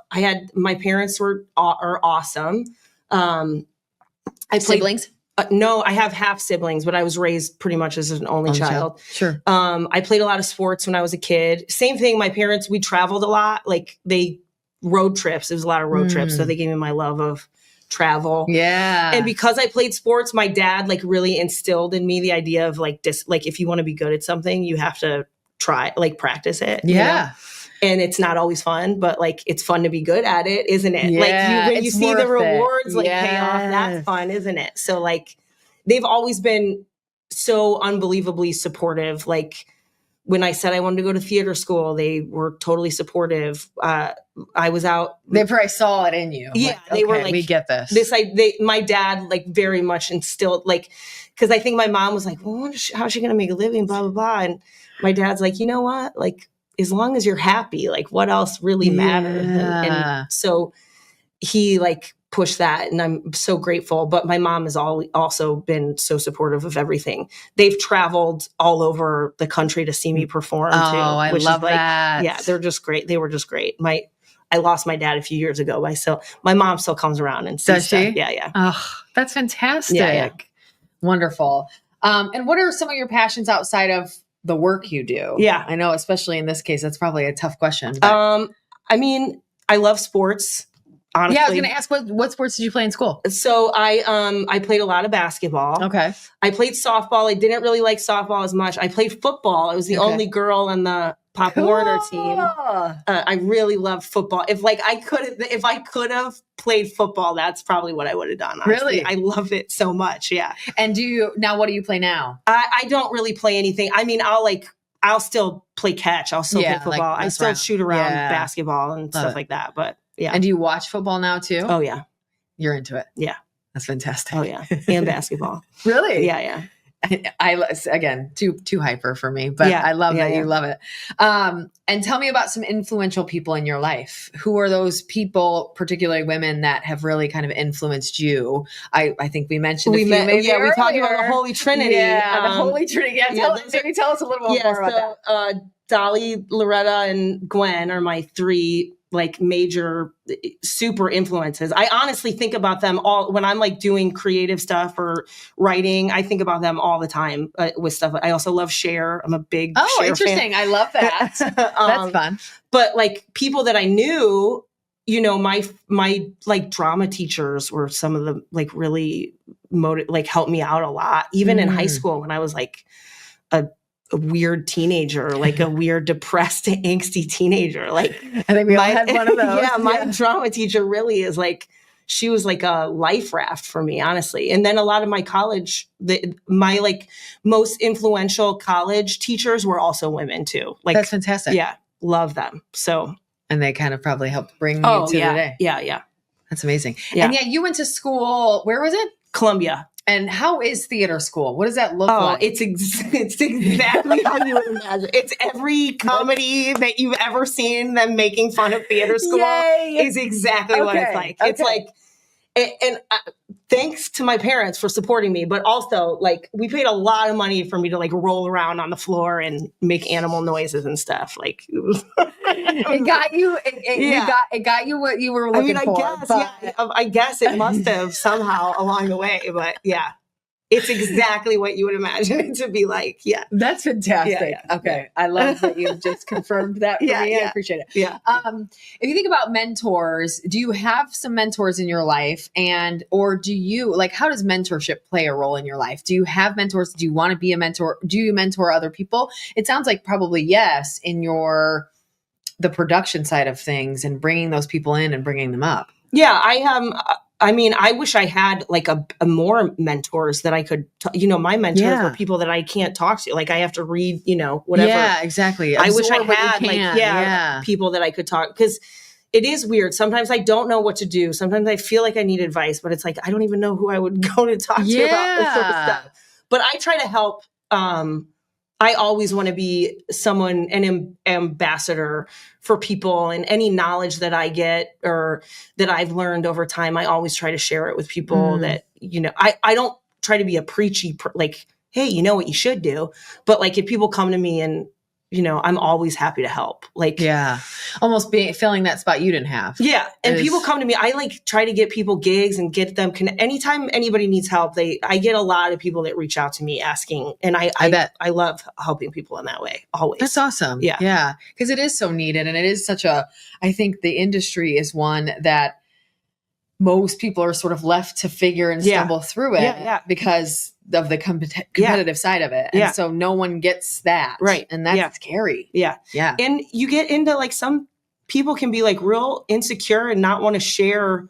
My parents are awesome. I played siblings. No, I have half siblings, but I was raised pretty much as an only child. Sure. I played a lot of sports when I was a kid. Same thing. My parents, we traveled a lot. Like road trips. It was a lot of road trips. So they gave me my love of travel. Yeah. And because I played sports, my dad like really instilled in me the idea of like if you want to be good at something, you have to practice it. Yeah. And it's not always fun, but like it's fun to be good at it, isn't it? Like when you see the rewards pay off, that's fun, isn't it? So like they've always been so unbelievably supportive. Like when I said I wanted to go to theater school, they were totally supportive. I was out. They probably saw it in you. Yeah, they were like, we get this. My dad like very much instilled because I think my mom was like, well, how's she going to make a living? Blah blah blah. And my dad's like, you know what, like. As long as you're happy, like what else really matters? And so he like pushed that and I'm so grateful. But my mom has also been so supportive of everything. They've traveled all over the country to see me perform too. Oh, I love that. Yeah, they're just great. They were just great. I lost my dad a few years ago. My mom still comes around and sees stuff. She? Yeah. Oh, that's fantastic. Yeah. Wonderful. And what are some of your passions outside of the work you do? Yeah. I know, especially in this case, that's probably a tough question. But. I mean, I love sports. Honestly. Yeah, I was going to ask, what sports did you play in school? So I played a lot of basketball. Okay. I played softball. I didn't really like softball as much. I played football. I was the only girl on the Pop Warner team. I really loved football. If I could have played football, that's probably what I would have done. Honestly. Really? I love it so much. Yeah. And what do you play now? I don't really play anything. I mean, I'll still play catch. I'll still play football. I still shoot around basketball and stuff like that. But yeah. And do you watch football now too? Oh yeah. You're into it. Yeah. That's fantastic. Oh yeah. And basketball. Really? Yeah. Again, too hyper for me, but I love that you love it. And tell me about some influential people in your life. Who are those people, particularly women, that have really kind of influenced you? I think we mentioned we talked about the Holy Trinity. Yeah, the Holy Trinity. Yeah, tell us a little more about that. Dolly, Loretta, and Gwen are my three like major super influences. I honestly think about them all when I'm like doing creative stuff or writing. I think about them all the time with stuff. I also love Cher. I'm a big Cher interesting. fan. I love that. That's fun. But like people that I knew, my like drama teachers were some of the like really helped me out a lot. Even in high school when I was like a weird teenager, like a weird, depressed, angsty teenager. Like I think we all had one of those. My drama teacher really is like, she was like a life raft for me, honestly. And then a lot of my college, my like most influential college teachers were also women too. Like, that's fantastic. Yeah. Love them. So. And they kind of probably helped bring you to today. Yeah. Yeah. That's amazing. Yeah. And you went to school, where was it? Columbia. And how is theater school? What does that look like? It's exactly how you would imagine. It's every comedy that you've ever seen them making fun of theater school. Yay. Is exactly what it's like. It's like, and thanks to my parents for supporting me, but also like we paid a lot of money for me to like roll around on the floor and make animal noises and stuff. Like it got you. It got you what you were looking for. I guess it must have somehow along the way, but yeah. It's exactly what you would imagine it to be like. Yeah. That's fantastic. Yeah. Okay. I love that you just confirmed that for me. I appreciate it. Yeah. If you think about mentors, do you have some mentors in your life or do you how does mentorship play a role in your life? Do you have mentors? Do you want to be a mentor? Do you mentor other people? It sounds like probably yes in the production side of things and bringing those people in and bringing them up. Yeah, I wish I had like a more mentors that I could, my mentors are people that I can't talk to. Like I have to read, whatever. Yeah, exactly. I wish I had people that I could talk, because it is weird. Sometimes I don't know what to do. Sometimes I feel like I need advice, but it's like, I don't even know who I would go to talk to about this sort of stuff. But I try to help. I always want to be an ambassador for people, and any knowledge that I get or that I've learned over time, I always try to share it with people that, I don't try to be a preachy, like, hey, you know what you should do. But like if people come to me and, I'm always happy to help. Like, almost filling that spot you didn't have. Yeah. And people come to me, I like try to get people gigs and get them anytime anybody needs help, I get a lot of people that reach out to me asking, and I bet I love helping people in that way. Always. That's awesome. Yeah. Yeah. Cause it is so needed. And it is I think the industry is one that most people are sort of left to figure and stumble through it because of the competitive side of it. And so no one gets that. Right. And that's scary. Yeah. Yeah. And you get into like, some people can be like real insecure and not want to share,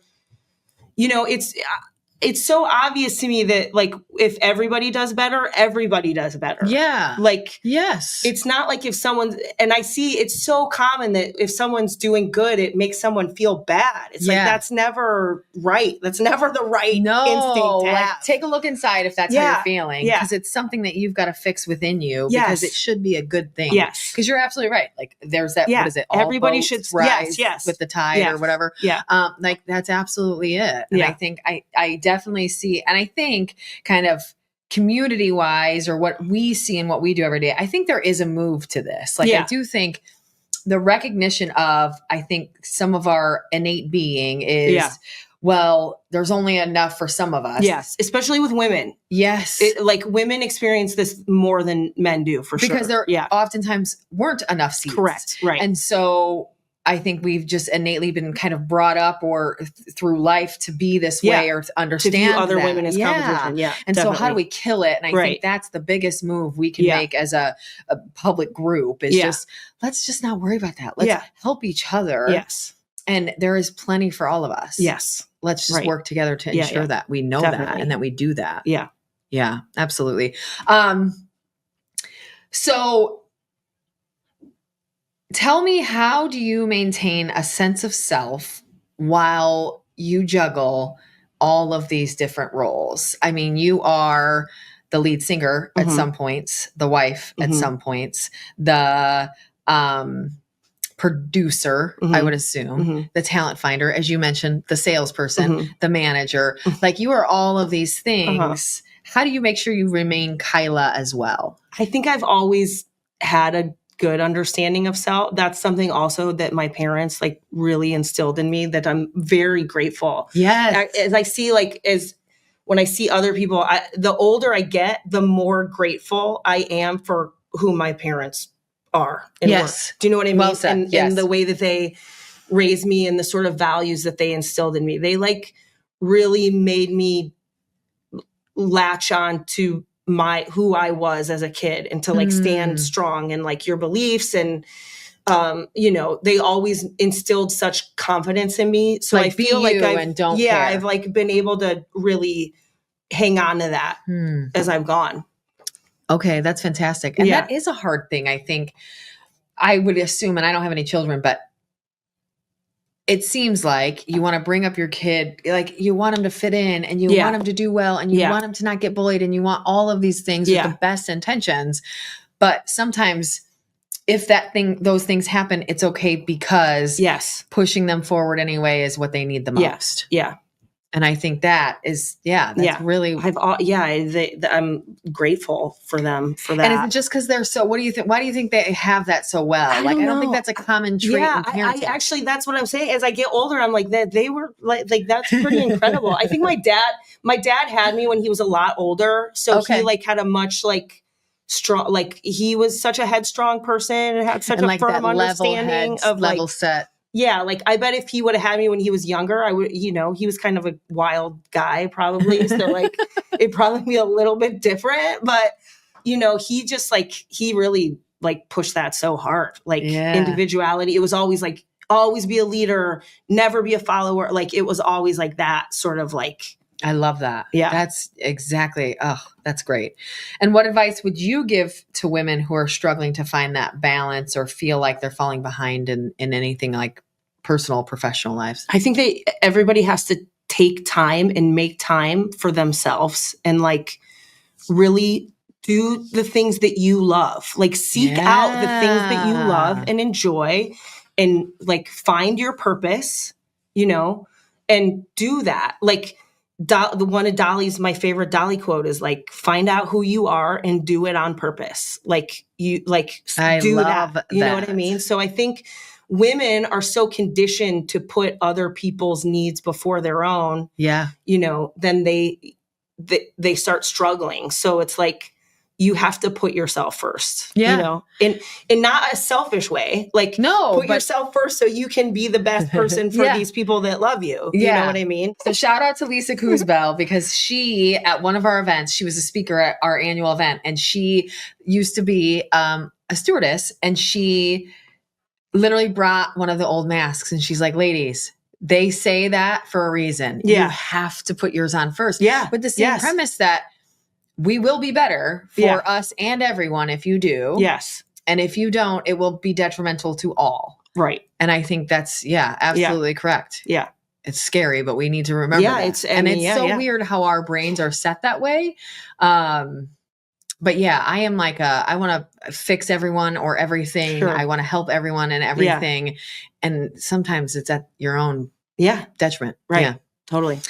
it's so obvious to me that like, if everybody does better, everybody does better. Yeah. Like, yes. It's not like and I see it's so common that if someone's doing good, it makes someone feel bad. It's like, that's never right. That's never the right instinct to have. Take a look inside if that's how you're feeling. Because it's something that you've got to fix within you because it should be a good thing. Yes. Because you're absolutely right. Like there's that, what is it? All everybody should rise with the tide or whatever. Yeah. Like that's absolutely it. And I think I definitely see, and I think kind of community wise or what we see and what we do every day, I think there is a move to this. Like I do think the recognition of, I think some of our innate being is, well, there's only enough for some of us. Yes. Especially with women. Yes. Like women experience this more than men do for sure. Because there oftentimes weren't enough seats. Correct. Right. And so I think we've just innately been kind of brought up or through life to be this way or to understand to view other women as competition. Yeah. And so how do we kill it? And I think that's the biggest move we can make as a public group is just, let's just not worry about that. Let's help each other. Yes. And there is plenty for all of us. Yes. Let's just work together to ensure that we know that and that we do that. Yeah. Yeah, absolutely. So tell me, how do you maintain a sense of self while you juggle all of these different roles? I mean, you are the lead singer at some points, the wife at some points, the producer, I would assume, the talent finder, as you mentioned, the salesperson, the manager. Like you are all of these things. How do you make sure you remain Kyla as well? I think I've always had a good understanding of self. That's something also that my parents like really instilled in me that I'm very grateful. Yes. As I see, when I see other people, the older I get, the more grateful I am for who my parents are. Yes. Do you know what I mean? Well said. And the way that they raised me and the sort of values that they instilled in me, they like really made me latch on to who I was as a kid and to like stand strong in like your beliefs and you know, they always instilled such confidence in me. So I feel like I've like been able to really hang on to that as I've gone. Okay. That's fantastic. And that is a hard thing. I think I would assume, and I don't have any children, but it seems like you want to bring up your kid, like you want him to fit in and you want him to do well and you want him to not get bullied and you want all of these things with the best intentions. But sometimes if those things happen, it's okay because pushing them forward anyway is what they need the most. Yeah. And I think that is, that's really, I'm grateful for them for that. And is it just because they're so, what do you think? Why do you think they have that so well? I don't think that's a common trait in parenting. I actually, that's what I'm saying. As I get older, I'm like, they were like that's pretty incredible. I think my dad had me when he was a lot older. So he like had a much like strong, like he was such a headstrong person and had such a firm understanding of level set. Yeah, like I bet if he would have had me when he was younger, I would, you know, he was kind of a wild guy probably. So like it'd probably be a little bit different. But, you know, he just like, he really like pushed that so hard. Like individuality. It was always like, always be a leader, never be a follower. Like it was always like that sort of like. I love that. Yeah. That's exactly. Oh, that's great. And what advice would you give to women who are struggling to find that balance or feel like they're falling behind in anything like personal, professional lives? I think everybody has to take time and make time for themselves and like really do the things that you love. Like seek out the things that you love and enjoy and like find your purpose, you know, and do that. Like, one of Dolly's, my favorite Dolly quote is like, find out who you are and do it on purpose. Like you, like do that. You know what I mean? So I think women are so conditioned to put other people's needs before their own. Yeah. You know, then they start struggling. So it's like, you have to put yourself first, you know, in not a selfish way, like put yourself first so you can be the best person for these people that love you. You know what I mean? So shout out to Lisa Kuzbel because she, at one of our events, she was a speaker at our annual event and she used to be a stewardess and she literally brought one of the old masks and she's like, ladies, they say that for a reason. You have to put yours on first. Yeah. With the same premise that we will be better for us and everyone if you do. Yes. And if you don't, it will be detrimental to all. Right. And I think that's, absolutely correct. Yeah. It's scary, but we need to remember that. It's so weird how our brains are set that way. But I am like I want to fix everyone or everything. Sure. I want to help everyone and everything. Yeah. And sometimes it's at your own detriment. Right. Yeah. Totally.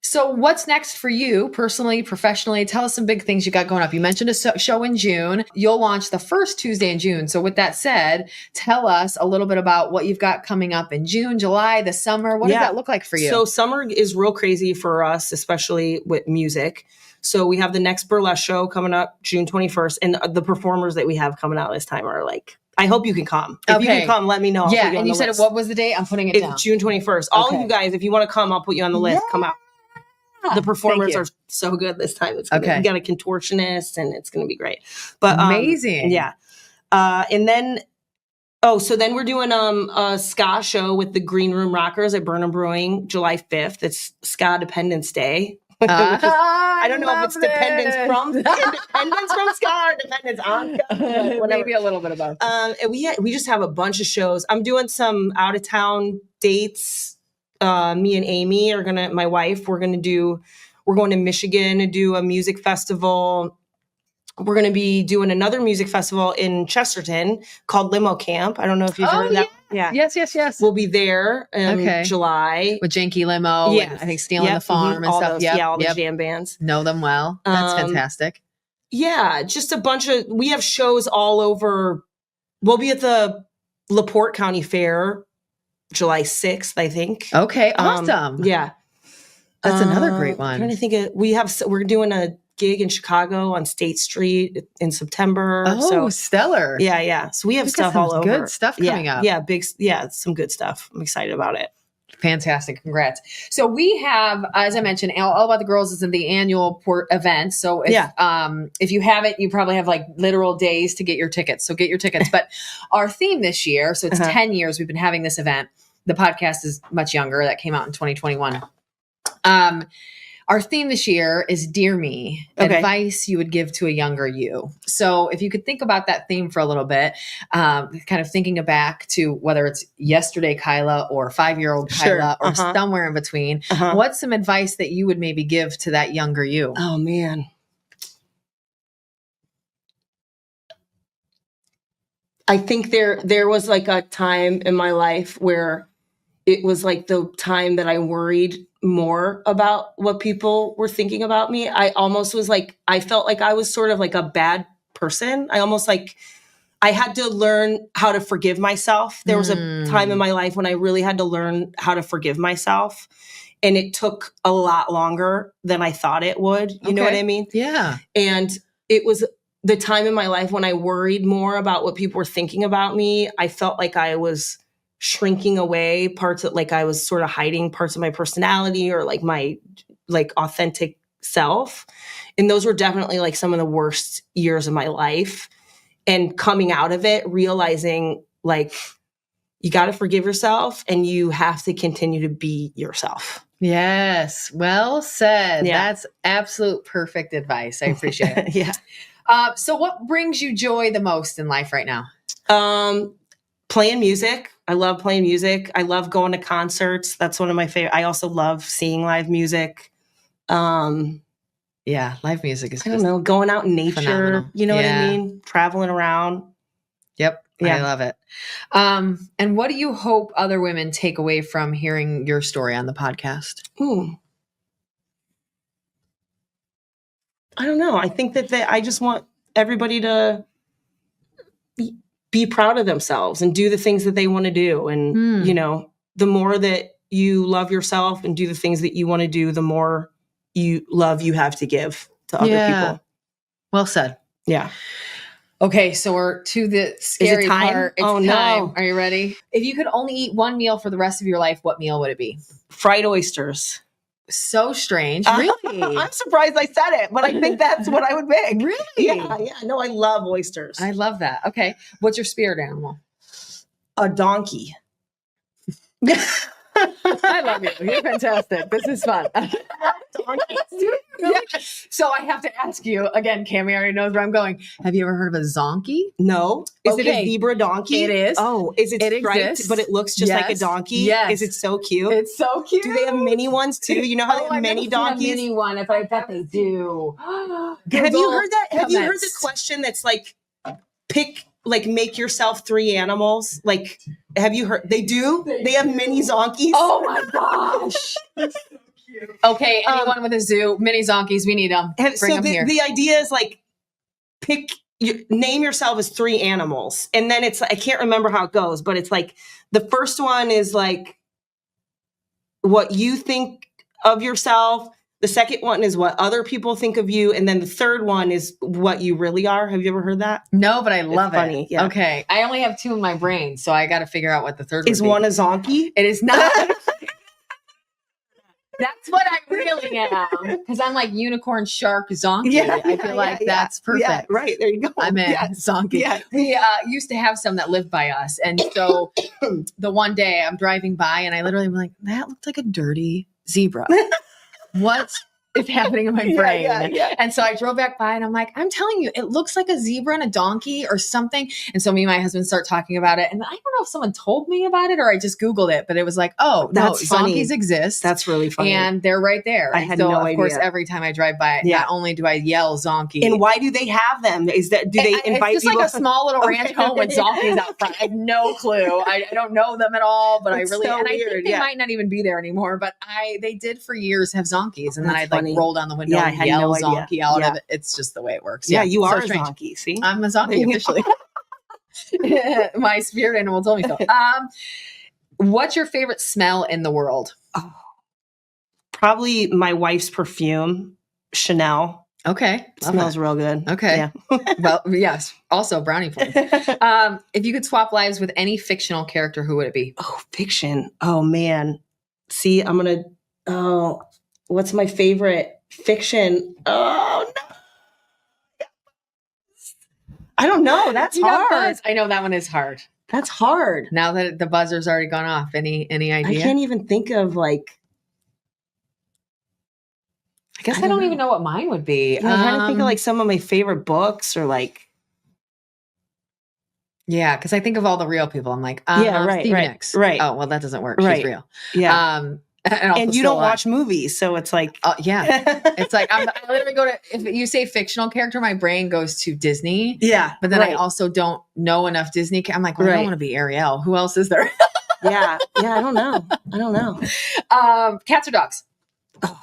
So what's next for you personally, professionally? Tell us some big things you got going up. You mentioned a show in June. You'll launch the first Tuesday in June. So with that said, tell us a little bit about what you've got coming up in June, July, the summer. What does that look like for you? So summer is real crazy for us, especially with music. So we have the next burlesque show coming up June 21st. And the performers that we have coming out this time are like, I hope you can come. If you can come, let me know. I'll put you on the list. What was the date? I'm putting it down. It's June 21st. All of you guys, if you want to come, I'll put you on the list. Come out. The performers are so good this time. It's we got a contortionist and it's going to be great. But amazing. Yeah. And then, so then we're doing a ska show with the Green Room Rockers at Burnham Brewing, July 5th. It's Ska Dependence Day. I don't know if it's dependence from ska or dependence on ska. Maybe a little bit of both. And we just have a bunch of shows. I'm doing some out of town dates. Me and Amy my wife, we're going to Michigan to do a music festival. We're going to be doing another music festival in Chesterton called Limo Camp. I don't know if you've heard of that. Yeah. Yes. We'll be there in July. With Janky Limo. Yeah. I think Stealing the Farm and stuff. All the jam bands. Know them well. That's fantastic. Yeah. Just we have shows all over. We'll be at the LaPorte County Fair July 6th, I think. Okay, awesome. Yeah. That's another great one. I'm trying to think we're doing a gig in Chicago on State Street in September. Oh, stellar. Yeah. So we have stuff all over. Good stuff coming up. Yeah, some good stuff. I'm excited about it. Fantastic. Congrats. So we have, as I mentioned, All About the Girls is in the annual event. So if you haven't, you probably have like literal days to get your tickets. So get your tickets. But our theme this year, so it's 10 years we've been having this event. The podcast is much younger. That came out in 2021. Our theme this year is Dear Me, advice you would give to a younger you. So if you could think about that theme for a little bit, kind of thinking back to whether it's yesterday Kyla or 5-year-old Kyla or somewhere in between, what's some advice that you would maybe give to that younger you? Oh, man. I think there was like a time in my life where it was like the time that I worried more about what people were thinking about me. I almost was like, I felt like I was sort of like a bad person. I almost like, I had to learn how to forgive myself. There was a time in my life when I really had to learn how to forgive myself. And it took a lot longer than I thought it would. You know what I mean? Yeah. And it was the time in my life when I worried more about what people were thinking about me. I felt like I was shrinking away parts of, like I was sort of hiding parts of my personality or like my like authentic self. And those were definitely like some of the worst years of my life. And coming out of it, realizing like you got to forgive yourself and you have to continue to be yourself. Yes. Well said. Yeah. That's absolute perfect advice. I appreciate it. Yeah. So what brings you joy the most in life right now? Playing music. I love playing music. I love going to concerts. That's one of my favorite. I also love seeing live music. Yeah, live music is I don't know, going out in nature. Phenomenal. You know what I mean? Traveling around. Yep. Yeah. I love it. And what do you hope other women take away from hearing your story on the podcast? I don't know. I think that I just want everybody to be proud of themselves and do the things that they want to do. And, you know, the more that you love yourself and do the things that you want to do, the more love you have to give to other people. Well said. Yeah. Okay. So we're to the scary part. It's time. No. Are you ready? If you could only eat one meal for the rest of your life, what meal would it be? Fried oysters. So strange. Really? I'm surprised I said it, but I think that's what I would pick. Really? Yeah. No, I love oysters. I love that. Okay. What's your spirit animal? A donkey. I love you. You're fantastic. This is fun. Really? So I have to ask you again, Cammie already knows where I'm going. Have you ever heard of a zonkey? No. Is it a zebra donkey? It is. Oh, is it striped, exists. but it looks just like a donkey? Yes. Is it so cute? It's so cute. Do they have mini ones too? You know how they have mini donkeys? A mini one, but I bet they do. Have you heard that? Have you heard the question that's like, make yourself 3 animals? Like, have you heard? They do? They have mini zonkies? Oh my gosh. That's so cute. Okay, anyone with a zoo, mini zonkies, we need them. Bring them here. The idea is like, name yourself as 3 animals. And then it's, I can't remember how it goes, but it's like, the first one is like what you think of yourself. The second one is what other people think of you. And then the third one is what you really are. Have you ever heard that? No, but I love it. Funny. Yeah. Okay. I only have 2 in my brain, so I got to figure out what the third is. One a zonkey? It is not. That's what I really am. Because I'm like unicorn, shark, zonkey. Yeah, I feel like that's perfect. Yeah, right. There you go. I'm in zonkey. Yeah. We used to have some that lived by us. And so the one day I'm driving by and I literally am like, that looked like a dirty zebra. What is happening in my brain? Yeah. And so I drove back by and I'm like, I'm telling you, it looks like a zebra and a donkey or something. And so me and my husband start talking about it. And I don't know if someone told me about it or I just Googled it, but it was like, oh, that's no, funny. Zonkies exist. That's really funny. And they're right there. I had no idea. Of course, every time I drive by it, not only do I yell zonkey. And why do they have them? Do they invite it's just people? like a small little ranch home with zonkies out front. I have no clue. I don't know them at all, but it's I really, so and weird. I think they might not even be there anymore, but they did for years have zonkies. And then I'd like roll down the window and yell zonkey out of it. It's just the way it works. Yeah, you are a zonkey. See? I'm a zonkey officially. My spirit animal told me so. What's your favorite smell in the world? Oh, probably my wife's perfume, Chanel. Okay. Smells real good. Okay. Yeah. Well, yes. Also brownie points. If you could swap lives with any fictional character, who would it be? Oh, fiction. Oh, man. See, I'm going to, oh, what's my favorite fiction? Oh, no. I don't know. That's hard. I know that one is hard. That's hard. Now that the buzzer's already gone off, any idea? I can't even think of like. I guess I don't even know what mine would be. Yeah, I'm trying to think of like some of my favorite books or like. Yeah, because I think of all the real people. I'm like, right, Steve Nicks. Right. Oh, well, that doesn't work. Right. She's real. Yeah. And you don't watch movies, so it's like, yeah, it's like I literally go to, if you say fictional character, my brain goes to Disney. Yeah, but then I also don't know enough Disney. I'm like, well, I don't want to be Ariel. Who else is there? yeah. I don't know. Cats or dogs? Oh,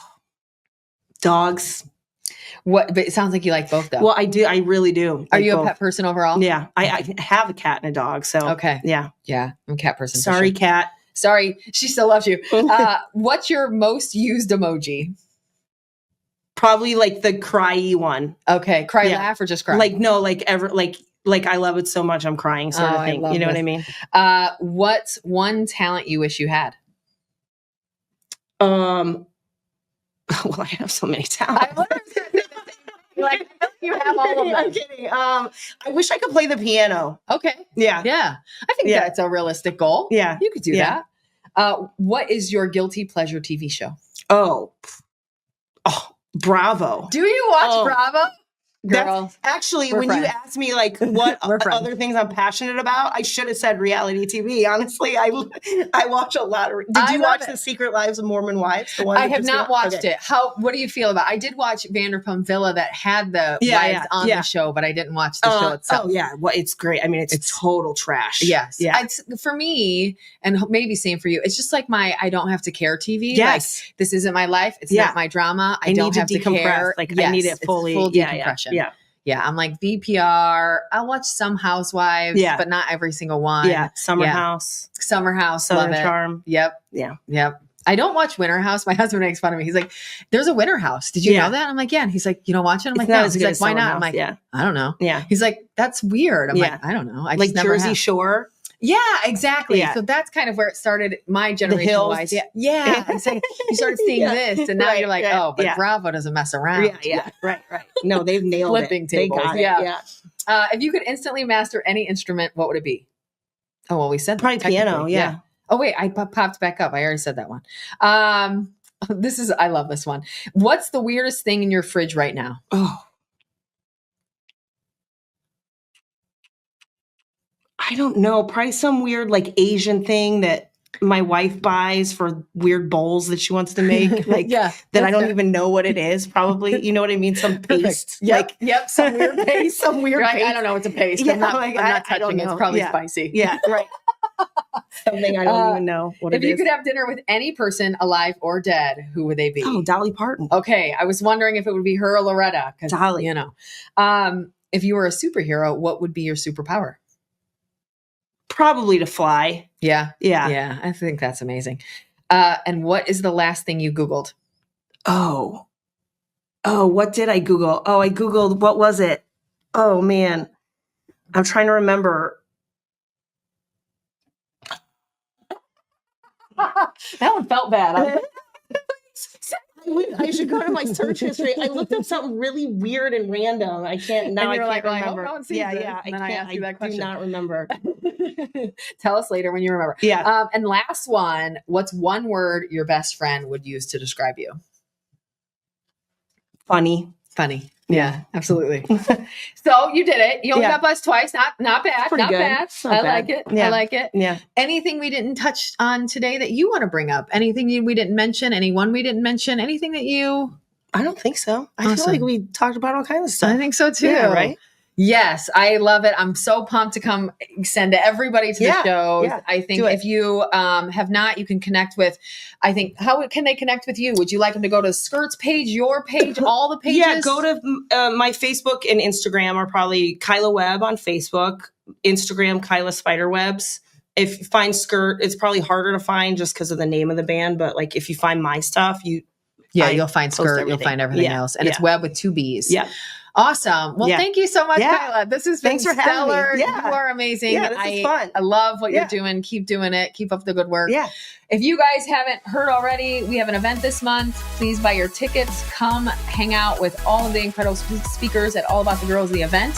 dogs. What? But it sounds like you like both, though. Well, I do. I really do. Are you a pet person overall? Yeah, I have a cat and a dog. So okay, yeah, I'm a cat person. Sorry, cat. Sorry, she still loves you. What's your most used emoji? Probably like the cryy one. Okay, cry, laugh, or just cry? Like no, like ever, like I love it so much I'm crying sort of thing. You know what I mean? What's one talent you wish you had? Well, I have so many talents. Like you have all of them. I'm kidding. I wish I could play the piano. Okay. Yeah. I think that's a realistic goal. Yeah. You could do that. What is your guilty pleasure TV show? Oh, Bravo. Do you watch Bravo? Girl, actually, when you asked me like what other things I'm passionate about, I should have said reality TV. Honestly, I watch a lot of. Did you watch The Secret Lives of Mormon Wives? The one I have not watched it. What do you feel about? I did watch Vanderpump Villa that had the wives on the show, but I didn't watch the show itself. Oh yeah, well, it's great. I mean, it's total trash. Yes, yeah. For me, and maybe same for you. It's just like I don't have to care TV. Yes, like, this isn't my life. It's not my drama. I don't have to care. Like I need it fully. Full decompression. Yeah, I'm like VPR. I'll watch some Housewives, but not every single one. Yeah, Summer House, Southern Charm. Yep. I don't watch Winter House. My husband makes fun of me. He's like, "There's a Winter House. Did you know that?" I'm like, "Yeah." And he's like, "You don't watch it?" I'm like, "No." He's like, "Why not?" I'm like, "I don't know." Yeah. He's like, "That's weird." I'm like, "I don't know." I like just never Jersey Shore. Yeah, exactly. Yeah. So that's kind of where it started, my generation wise. Yeah. It's like you started seeing this, and now you're like, but Bravo doesn't mess around. Yeah. Right. No, they've nailed flipping tables. They got it. Yeah. If you could instantly master any instrument, what would it be? Oh, well, we said probably piano. Yeah. Oh wait, I popped back up. I already said that one. I love this one. What's the weirdest thing in your fridge right now? Oh. I don't know. Probably some weird like Asian thing that my wife buys for weird bowls that she wants to make. Like that I don't even know what it is. Probably, you know what I mean? Some paste. Yep. Some weird paste. Some weird paste. I don't know. It's a paste. Yeah, I'm not touching it. It's probably spicy. Yeah. Right. Something I don't even know what it is. If you could have dinner with any person, alive or dead, who would they be? Oh, Dolly Parton. Okay. I was wondering if it would be her or Loretta. Dolly. You know. If you were a superhero, what would be your superpower? Probably to fly. Yeah. I think that's amazing. And what is the last thing you Googled? Oh, what did I Google? Oh, I Googled, what was it? Oh man, I'm trying to remember. That one felt bad. I should go to my search history. I looked up something really weird and random. I can't now. I can't remember. I asked you that question. I do not remember. Tell us later when you remember. Yeah. And last one. What's one word your best friend would use to describe you? Funny. Yeah, absolutely. So you did it. You only got buzzed twice. Not bad. Pretty not good. bad. Not like it. Yeah. I like it. Yeah. Anything we didn't touch on today that you want to bring up? Anything we didn't mention? Anyone we didn't mention? Anything that you? I don't think so. I feel like we talked about all kinds of stuff. I think so too. Yeah, right? Yes, I love it. I'm so pumped to come send everybody to the show. Yeah, I think if you have not, you can connect with, how can they connect with you? Would you like them to go to Skirt's page, your page, all the pages? Yeah, go to my Facebook and Instagram are probably Kyla Webb on Facebook, Instagram, Kyla Spiderwebs. If you find Skirt, it's probably harder to find just because of the name of the band. But like if you find my stuff, you'll find Skirt, you'll find everything else. And it's Webb with 2 B's. Yeah. Awesome. Well, thank you so much, Kyla. This has been stellar. You are amazing. Yeah, this is fun. I love what you're doing. Keep doing it. Keep up the good work. Yeah. If you guys haven't heard already, we have an event this month. Please buy your tickets. Come hang out with all of the incredible speakers at All About the Girls, the event.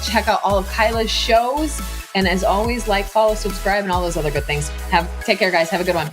Check out all of Kyla's shows. And as always, like, follow, subscribe, and all those other good things. Take care, guys. Have a good one.